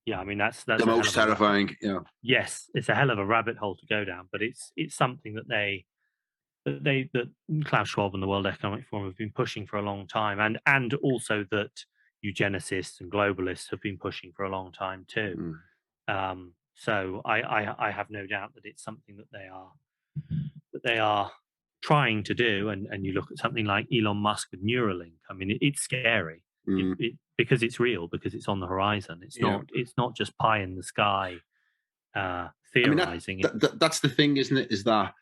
S2: yeah. I mean,
S1: The
S2: that's a hell
S1: most
S2: of a
S1: terrifying.
S2: yes, it's a hell of a rabbit hole to go down. But it's something that Klaus Schwab and the World Economic Forum have been pushing for a long time, and also that eugenicists and globalists have been pushing for a long time too.
S1: Mm,
S2: So I have no doubt that it's something that they are trying to do. And you look at something like Elon Musk with Neuralink. I mean, it's scary.
S1: mm,
S2: Because it's real, because it's on the horizon.
S1: yeah.
S2: It's not just pie in the sky
S1: I mean,
S2: theorizing.
S1: that's the thing, isn't it? Is that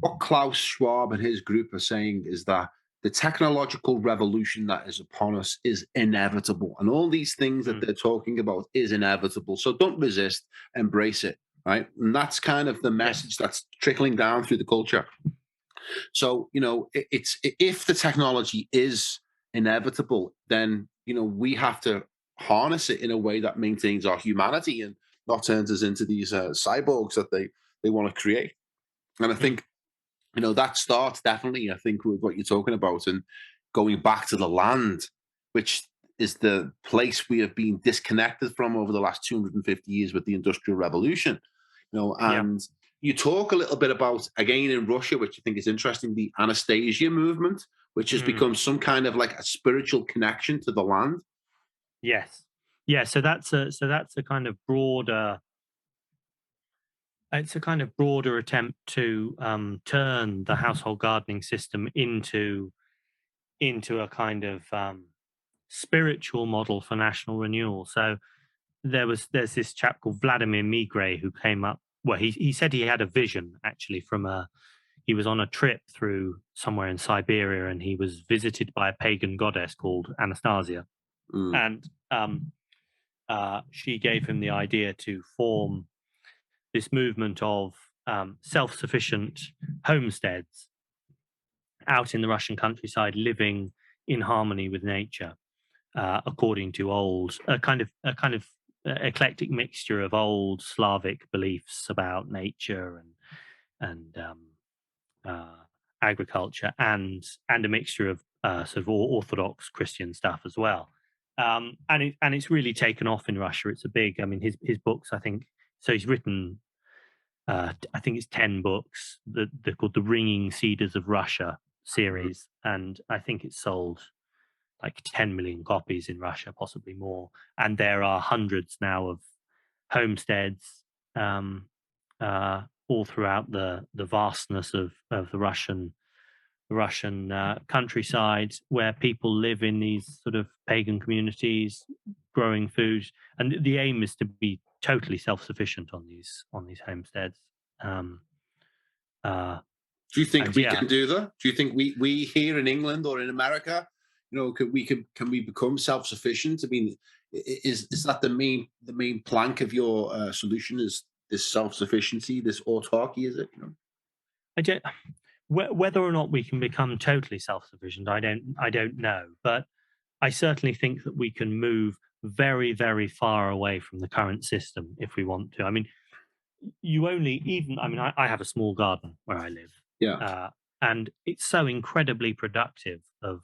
S1: what Klaus Schwab and his group are saying is that the technological revolution that is upon us is inevitable. And all these things that
S2: Mm,
S1: they're talking about is inevitable. So don't resist, embrace it. Right. And that's kind of the message
S2: yes.
S1: that's trickling down through the culture. So, it's if the technology is inevitable, then, we have to harness it in a way that maintains our humanity and not turns us into these cyborgs that they want to create. And I
S2: Mm,
S1: think that starts definitely, I think, with what you're talking about and going back to the land, which is the place we have been disconnected from over the last 250 years with the Industrial Revolution.
S2: yeah.
S1: And you talk a little bit about, again, in Russia, which I think is interesting, the Anastasia movement, which has
S2: Mm,
S1: become some kind of like a spiritual connection to the land.
S2: yes. Yeah. So that's a kind of broader. It's a kind of broader attempt to turn the household gardening system into a kind of spiritual model for national renewal. So there's this chap called Vladimir Migre who came up. Well, he said he had a vision actually from a. He was on a trip through somewhere in Siberia, and he was visited by a pagan goddess called Anastasia,
S1: Mm,
S2: and she gave him the idea to form this movement of self-sufficient homesteads out in the Russian countryside, living in harmony with nature, according to a kind of eclectic mixture of old Slavic beliefs about nature and uh, agriculture, and a mixture of sort of Orthodox Christian stuff as well. And it's really taken off in Russia. It's a big. I mean, his books. I think so. He's written. I think it's 10 books. They're called the Ringing Cedars of Russia
S1: mm,
S2: series, and I think it's sold like 10 million copies in Russia, possibly more. And there are hundreds now of homesteads all throughout the vastness of the Russian countryside, where people live in these sort of pagan communities, growing food, and the aim is to be totally self-sufficient on these homesteads. Um, uh,
S1: Do you think
S2: and
S1: we
S2: yeah,
S1: can do that? Do you think we here in England or in America, can we become self sufficient? I mean, is that the main plank of your solution? Is this self sufficiency, this autarky? Is it?
S2: I don't whether or not we can become totally self-sufficient. I don't know, but I certainly think that we can move very, very far away from the current system if we want to. I mean, you only even. I mean, I have a small garden where I live,
S1: Yeah.
S2: uh, and it's so incredibly productive of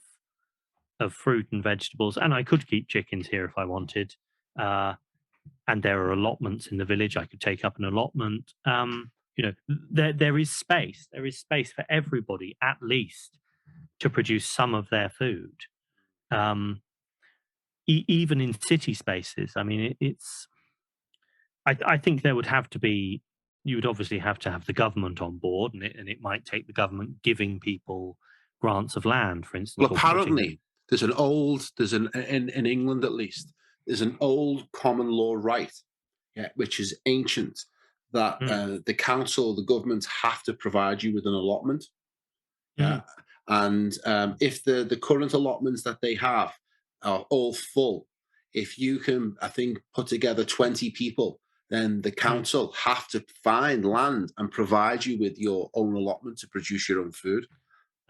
S2: fruit and vegetables. And I could keep chickens here if I wanted. Uh, and there are allotments in the village. I could take up an allotment. There is space. There is space for everybody, at least, to produce some of their food. Um, Even in city spaces. I mean, it's. I think there would have to be. You would obviously have to have the government on board, and it might take the government giving people grants of land, for
S1: Well,
S2: instance, or putting them.
S1: apparently there's an in England at least there's an old common law right, yeah, which is ancient, that
S2: Mm,
S1: the council, the government have to provide you with an allotment. Yeah.
S2: mm,
S1: And if the current allotments that they have are all full, if you can, I think, put together 20 people then the council have to find land and provide you with your own allotment to produce your own food.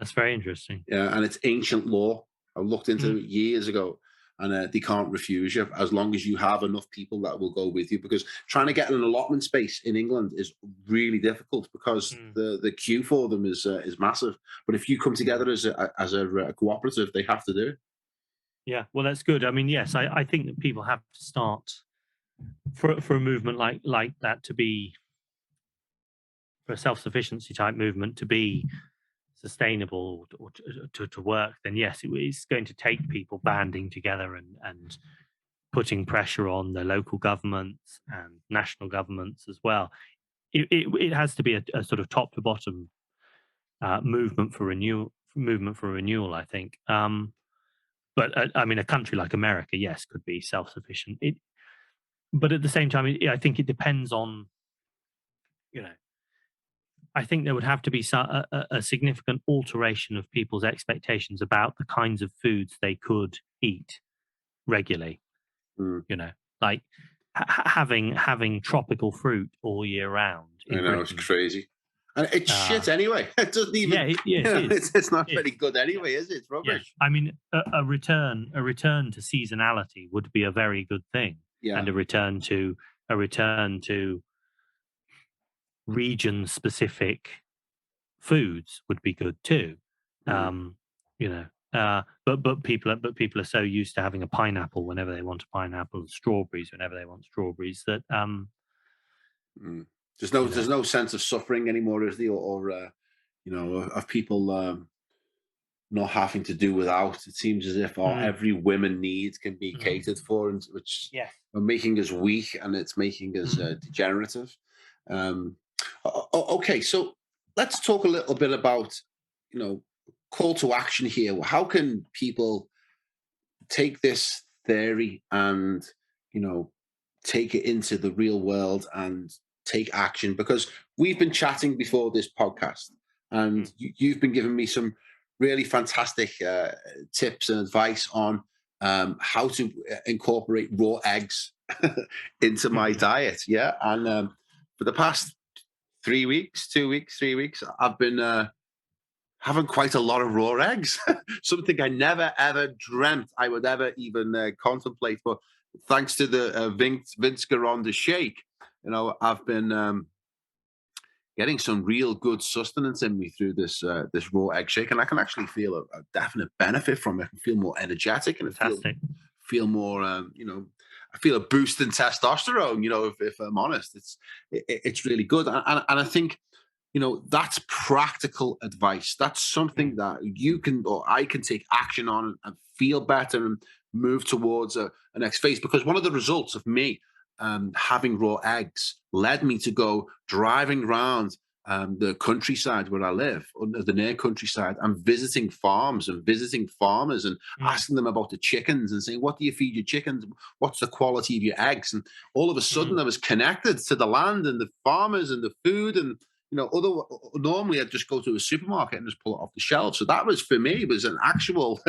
S2: That's very interesting.
S1: Yeah, and it's ancient law. I looked into it years ago, and they can't refuse you as long as you have enough people that will go with you. Because trying to get an allotment space in England is really difficult because the queue for them is massive. But if you come together as a cooperative, they have to do it.
S2: Yeah, well, that's good. I mean, yes, I think that people have to start for a movement like that to be, for a self-sufficiency type movement to be sustainable or to work, then yes, it's going to take people banding together and putting pressure on the local governments and national governments as well. It has to be a sort of top to bottom movement for renewal, I think. But I mean, a country like America, yes, could be self-sufficient. But at the same time, I think it depends on, I think there would have to be a significant alteration of people's expectations about the kinds of foods they could eat regularly. Like having tropical fruit all year round.
S1: I know, it's crazy. And it's shit anyway. It doesn't even. It's not very good anyway, is it? It's rubbish.
S2: Yeah. I mean, a return to seasonality would be a very good thing, and a return to region-specific foods would be good too. But people are so used to having a pineapple whenever they want a pineapple, strawberries whenever they want strawberries, that
S1: there's no sense of suffering anymore, is there? Or of people not having to do without. It seems as if every women needs can be catered for, and which are making us weak, and it's making us degenerative. Okay, so let's talk a little bit about call to action here. How can people take this theory and take it into the real world and take action? Because we've been chatting before this podcast, and you've been giving me some really fantastic tips and advice on how to incorporate raw eggs into my diet. Yeah, and for the past 3 weeks, 2 weeks, 3 weeks, I've been having quite a lot of raw eggs. Something I never ever dreamt I would ever even contemplate. But thanks to the Vince Garonda shake, I've been getting some real good sustenance in me through this raw egg shake, and I can actually feel a definite benefit from it. I can feel more energetic, and feel more, I feel a boost in testosterone. If I'm honest, it's really good, and I think that's practical advice. That's something that you can, or I can, take action on and feel better and move towards a next phase. Because one of the results of me having raw eggs led me to go driving around the countryside where I live, or the near countryside, and visiting farms and visiting farmers and asking them about the chickens and saying, what do you feed your chickens? What's the quality of your eggs? And all of a sudden I was connected to the land and the farmers and the food. And normally I'd just go to a supermarket and just pull it off the shelf. So that was, for me, was an actual,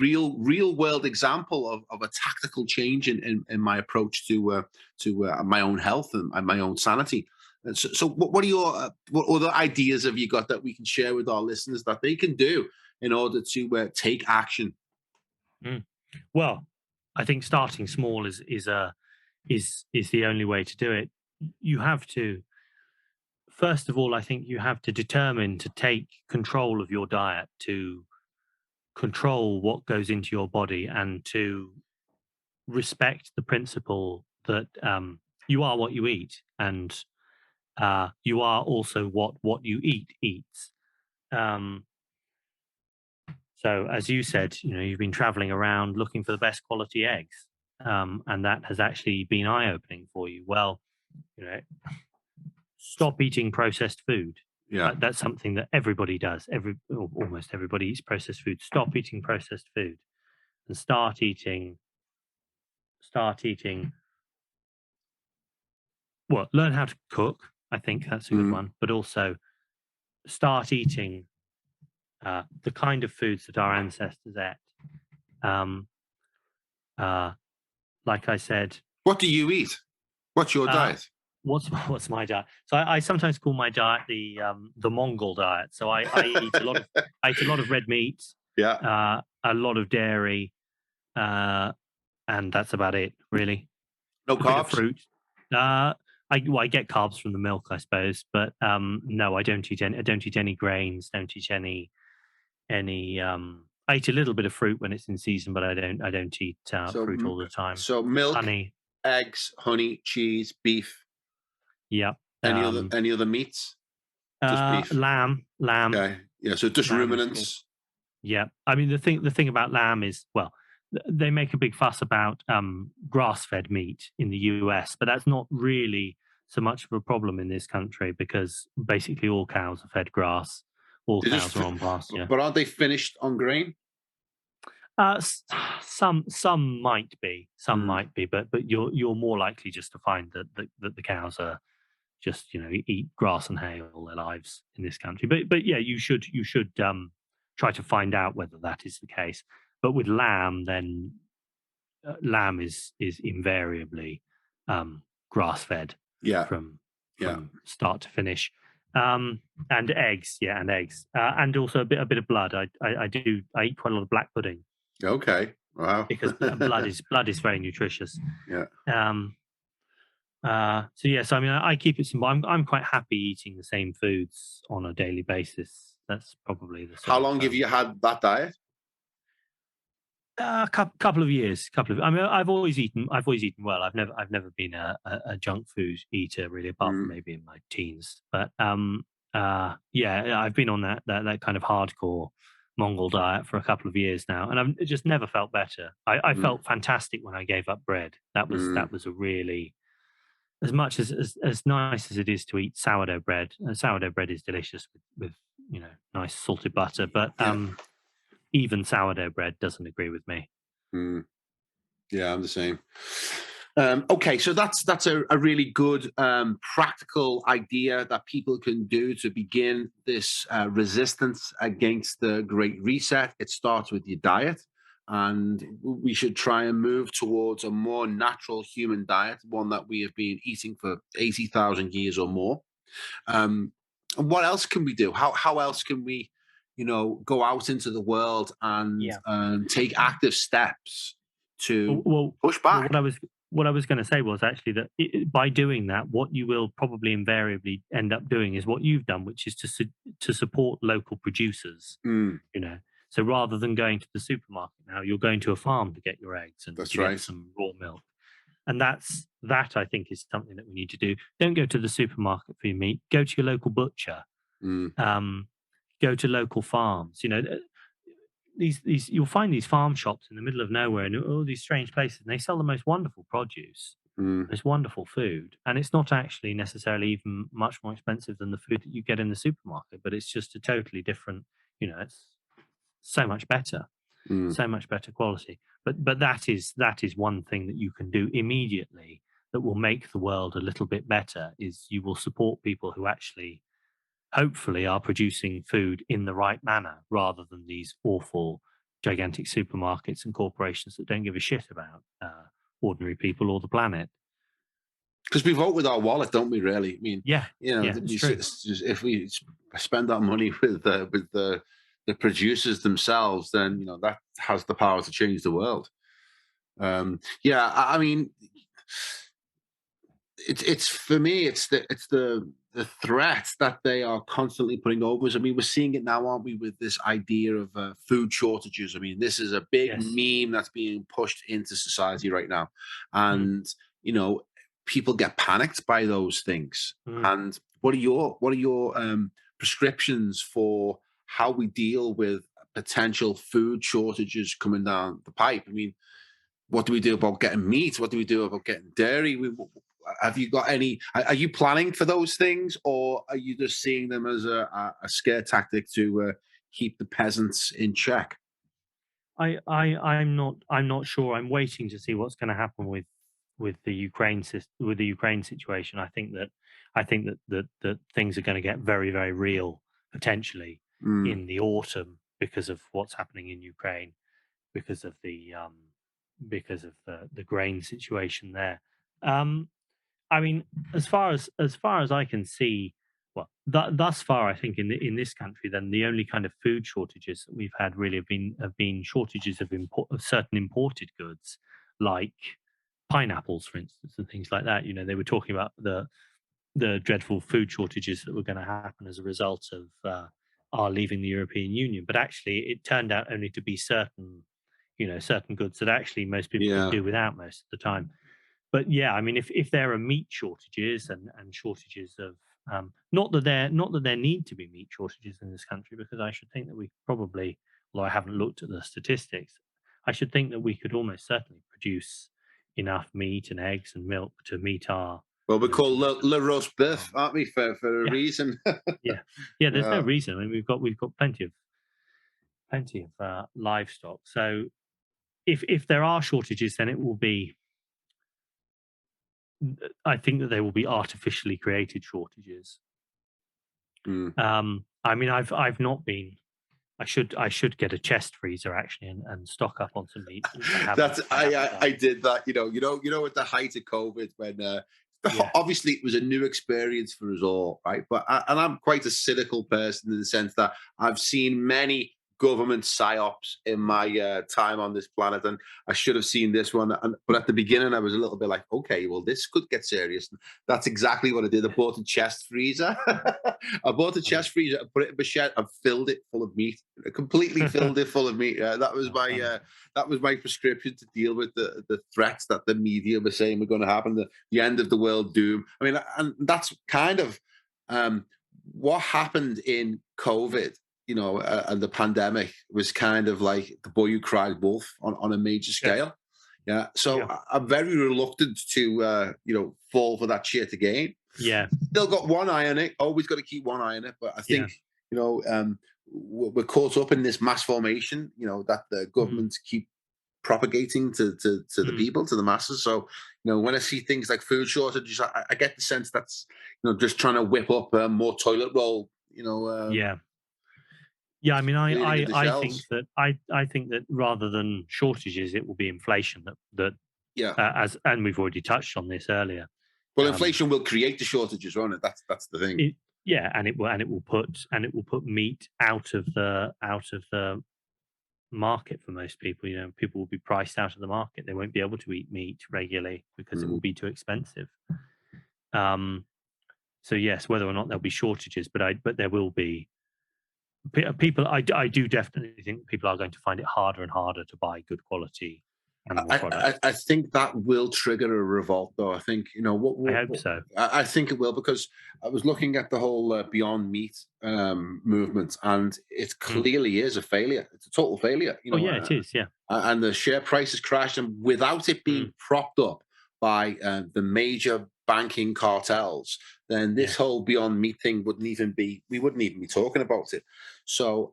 S1: real world example of a tactical change in my approach to my own health and my own sanity. And so what are your what other ideas have you got that we can share with our listeners that they can do in order to take action?
S2: Well, I think starting small is the only way to do it. You have to. First of all, I think you have to determine to take control of your diet, to control what goes into your body, and to respect the principle that you are what you eat, and you are also what you eat eats. So, as you said, you've been traveling around looking for the best quality eggs, and that has actually been eye-opening for you. Well, stop eating processed food.
S1: Yeah,
S2: that's something that everybody does. Almost everybody eats processed food. Stop eating processed food, and start eating. Well, learn how to cook. I think that's a good one. But also start eating the kind of foods that our ancestors ate. Like I said.
S1: What do you eat? What's your
S2: Uh,
S1: diet?
S2: what's my diet? So I sometimes call my diet the Mongol diet. So I eat a lot of I eat a lot of red meat,
S1: Yeah.
S2: a lot of dairy, uh, and that's about it, really.
S1: No
S2: A bit of
S1: carbs?
S2: fruit. I get carbs from the milk, I suppose, but no, I don't eat any grains. Don't eat any. I eat a little bit of fruit when it's in season, but I don't eat
S1: So,
S2: fruit all the time.
S1: so milk,
S2: Honey,
S1: eggs, honey, cheese, beef.
S2: yeah.
S1: Any other meats? Just beef.
S2: Lamb,
S1: Okay. Yeah. So just
S2: lamb is good.
S1: ruminants.
S2: Yeah, I mean the thing about lamb is, well, they make a big fuss about grass-fed meat in the US, but that's not really so much of a problem in this country because basically all cows are fed grass, all
S1: They just,
S2: cows are on pasture.
S1: but aren't they finished on grain?
S2: Uh, s- some some
S1: Mm.
S2: might be, but you're more likely just to find that the cows are just eat grass and hay all their lives in this country. But yeah, you should try to find out whether that is the case. But with lamb, then lamb is invariably grass fed
S1: Yeah.
S2: from
S1: Yeah.
S2: start to finish. And eggs, yeah, and eggs, and also a bit of blood. I eat quite a lot of black pudding
S1: Okay. Wow.
S2: because blood is very nutritious.
S1: Yeah.
S2: Um, so yes, I mean, I keep it simple. I'm quite happy eating the same foods on a daily basis. That's probably the sort
S1: How
S2: of
S1: long have you had that diet?
S2: couple of years. I mean, I've always eaten well. I've never been a junk food eater really, apart from
S1: Mm.
S2: maybe in my teens. But yeah, I've been on that kind of hardcore Mongol diet for a couple of years now, and I've just never felt better. I
S1: Mm.
S2: felt fantastic when I gave up bread. That was
S1: Mm.
S2: that was a really, as much as nice as it is to eat sourdough bread. Sourdough bread is delicious with nice salted butter, but
S1: Yeah.
S2: even sourdough bread doesn't agree with me.
S1: Mm. Yeah, I'm the same. Okay, so that's a really good practical idea that people can do to begin this resistance against the Great Reset. It starts with your diet, and we should try and move towards a more natural human diet, one that we have been eating for 80,000 years or more. Um, and what else can we do? How else can we, go out into the world and
S2: Yeah.
S1: take active steps
S2: Well,
S1: to
S2: well,
S1: push
S2: well,
S1: back?
S2: what I was going to say was actually that by doing that, what you will probably invariably end up doing is what you've done, which is to support local producers.
S1: Mm,
S2: You know, so rather than going to the supermarket now, you're going to a farm to get your eggs and
S1: that's
S2: to get
S1: right.
S2: some raw milk. And that I think is something that we need to do. Don't go to the supermarket for your meat. Go to your local butcher.
S1: Mm,
S2: Um, Go to local farms. These you'll find these farm shops in the middle of nowhere and all these strange places, and they sell the most wonderful produce,
S1: mm,
S2: most wonderful food, and it's not actually necessarily even much more expensive than the food that you get in the supermarket, but it's just a totally different. It's so much better,
S1: mm.
S2: so much better quality. But that is one thing that you can do immediately that will make the world a little bit better. Is you will support people who actually hopefully are producing food in the right manner rather than these awful gigantic supermarkets and corporations that don't give a shit about ordinary people or the planet.
S1: Because we vote with our wallet, don't we? Really, I mean,
S2: Yeah, yeah, it's true.
S1: if we spend our money with the producers themselves, then that has the power to change the world. Yeah, I mean, it's for me, it's the threat that they are constantly putting over us. I mean, we're seeing it now, aren't we, with this idea of food shortages? I mean, this is a big
S2: Yes.
S1: meme that's being pushed into society right now,
S2: Mm,
S1: and you know, people get panicked by those things.
S2: mm.
S1: And what are your prescriptions for how we deal with potential food shortages coming down the pipe? I mean, what do we do about getting meat? What do we do about getting dairy? Have you got any? Are you planning for those things, or are you just seeing them as a scare tactic to keep the peasants in check?
S2: I'm not sure. I'm waiting to see what's going to happen with the Ukraine situation. I think that things are going to get very, very real potentially
S1: Mm,
S2: in the autumn because of what's happening in Ukraine, because of the grain situation there. Um, I mean, as far as I can see, well, thus far, I think in this country, then the only kind of food shortages that we've had really have been shortages of certain imported goods, like pineapples, for instance, and things like that. They were talking about the dreadful food shortages that were going to happen as a result of our leaving the European Union, but actually, it turned out only to be certain goods that actually most people could
S1: Yeah.
S2: do without most of the time. But yeah, I mean, if there are meat shortages and shortages of not that there need to be meat shortages in this country, because I should think that we probably, although I haven't looked at the statistics, I should think that we could almost certainly produce enough meat and eggs and milk to meet our
S1: Well, we're
S2: you know to
S1: called
S2: meet
S1: Le Roast
S2: the
S1: Beef,
S2: demand.
S1: aren't we, for a
S2: Yeah,
S1: reason?
S2: yeah, yeah. There's no
S1: Yeah.
S2: reason. I mean, we've got plenty of livestock. So if there are shortages, then it will be. I think that they will be artificially created shortages.
S1: Mm.
S2: I mean, I've not been. I should get a chest freezer actually and stock up on some meat, which I haven't.
S1: That's
S2: I haven't
S1: I
S2: done.
S1: did that. At the height of COVID, when
S2: Yeah,
S1: obviously it was a new experience for us all, right? And I'm quite a cynical person in the sense that I've seen many government psyops in my time on this planet, and I should have seen this one. But at the beginning, I was a little bit like, okay, well, this could get serious. And that's exactly what I did. I
S2: yeah.
S1: bought a chest freezer. I bought a
S2: I mean,
S1: chest freezer, I put it in my shed, and filled it full of meat. I completely filled it full of meat.
S2: funny.
S1: That was my prescription to deal with the threats that the media were saying were going to happen, the end of the world doom. I mean, and that's kind of um, what happened in COVID. And the pandemic was kind of like the boy who cried wolf on a major
S2: Yes.
S1: scale. Yeah, so
S2: Yeah.
S1: I'm very reluctant to fall for that shit again.
S2: Yeah.
S1: Still got one eye on it. Always got to keep one eye on it. But I
S2: Yeah.
S1: think we're caught up in this mass formation. That the
S2: Mm,
S1: governments keep propagating to the
S2: mm.
S1: people, to the masses. So when I see things like food shortages, I get the sense that's just trying to whip up more toilet roll.
S2: Yeah. Yeah. I mean,
S1: Clearing of the
S2: think
S1: shelves.
S2: that I think that rather than shortages, it will be inflation that
S1: Yeah.
S2: as and we've already touched on this earlier.
S1: Well,
S2: Um,
S1: inflation will create the shortages, won't it? That's the thing.
S2: it, yeah, and it will put meat out of the market for most people. People will be priced out of the market. They won't be able to eat meat regularly because it will
S1: Mm.
S2: be too expensive. Um, so yes, whether or not there'll be shortages, but there will be people. I do definitely think people are going to find it harder and harder to buy good quality animal
S1: I
S2: products.
S1: I think that will trigger a revolt, though. I think
S2: I hope so.
S1: I think it will, because I was looking at the whole Beyond Meat movement, and it
S2: Mm.
S1: clearly is a failure. It's a total failure,
S2: Oh yeah, it is. Yeah.
S1: and the share price has crashed, and without it being
S2: Mm.
S1: propped up by the major banking cartels, then this
S2: Yeah.
S1: whole Beyond Meat thing we wouldn't even be talking about it. So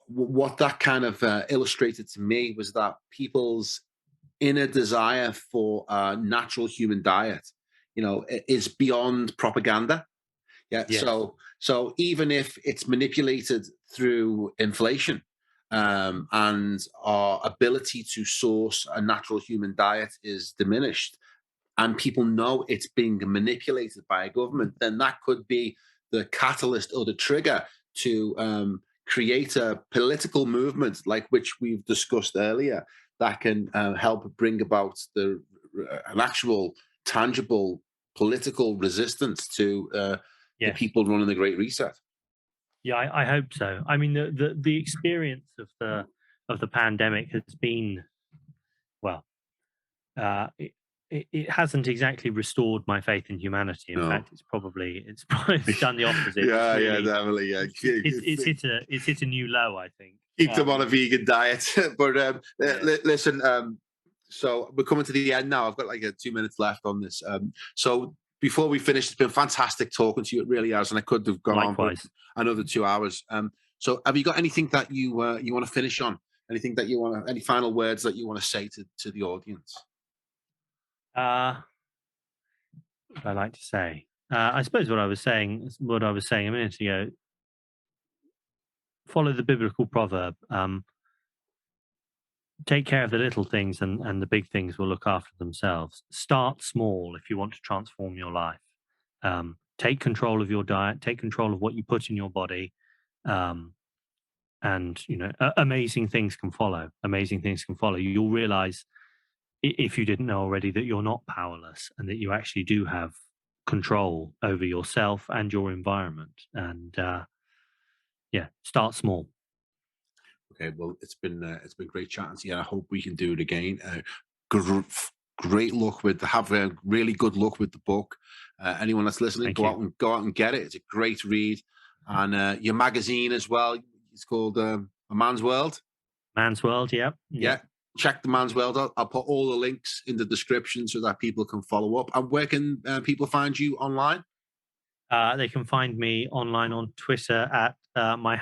S1: what that kind of illustrated to me was that people's inner desire for a natural human diet, is beyond propaganda. Yeah.
S2: Yes.
S1: So even if it's manipulated through inflation, and our ability to source a natural human diet is diminished, and people know it's being manipulated by a government, then that could be the catalyst or the trigger to create a political movement like which we've discussed earlier, that can help bring about an actual tangible political resistance to the
S2: Yes.
S1: people running the Great Reset.
S2: Yeah. I hope so. I mean, the experience of the pandemic has been, well, it hasn't exactly restored my faith in humanity. In
S1: No.
S2: fact, it's done the opposite. It's
S1: Yeah,
S2: really
S1: definitely. Yeah.
S2: it's hit a new low, I think.
S1: Keep them on a vegan diet. But
S2: Yeah.
S1: listen, so we're coming to the end now. I've got like 2 minutes left on this. So before we finish, it's been fantastic talking to you. It really has, and I could have gone on for
S2: Likewise.
S1: another 2 hours. So have you got anything that you want to finish on? Anything that you want? Any final words that you want to say to the audience?
S2: What would I like to say? I suppose what I was saying a minute ago. Follow the biblical proverb. take care of the little things, and the big things will look after themselves. Start small if you want to transform your life. Take control of your diet, take control of what you put in your body. And amazing things can follow. Amazing things can follow. You'll realize, if you didn't know already, that you're not powerless and that you actually do have control over yourself and your environment. And yeah, start small.
S1: Okay, well, it's been great chatting to you. I hope we can do it again. Great luck with really good luck with the book. Anyone that's listening, go out and get it. It's a great read. And your magazine as well. It's called A Man's World.
S2: Man's World, yeah.
S1: Check the Man's World out. I'll put all the links in the description so that people can follow up. And where can people find you online?
S2: They can find me online on Twitter at my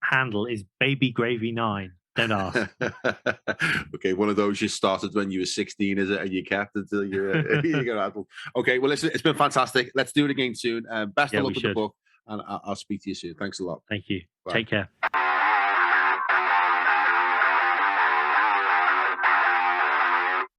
S2: handle is babygravy9. Don't ask.
S1: Okay, one of those you started when you were 16, is it? And you kept it until you got adult. Okay, well, listen, it's been fantastic. Let's do it again soon. Best of luck with the book, and I'll speak to you soon. Thanks a lot.
S2: Thank you.
S1: Bye.
S2: Take care.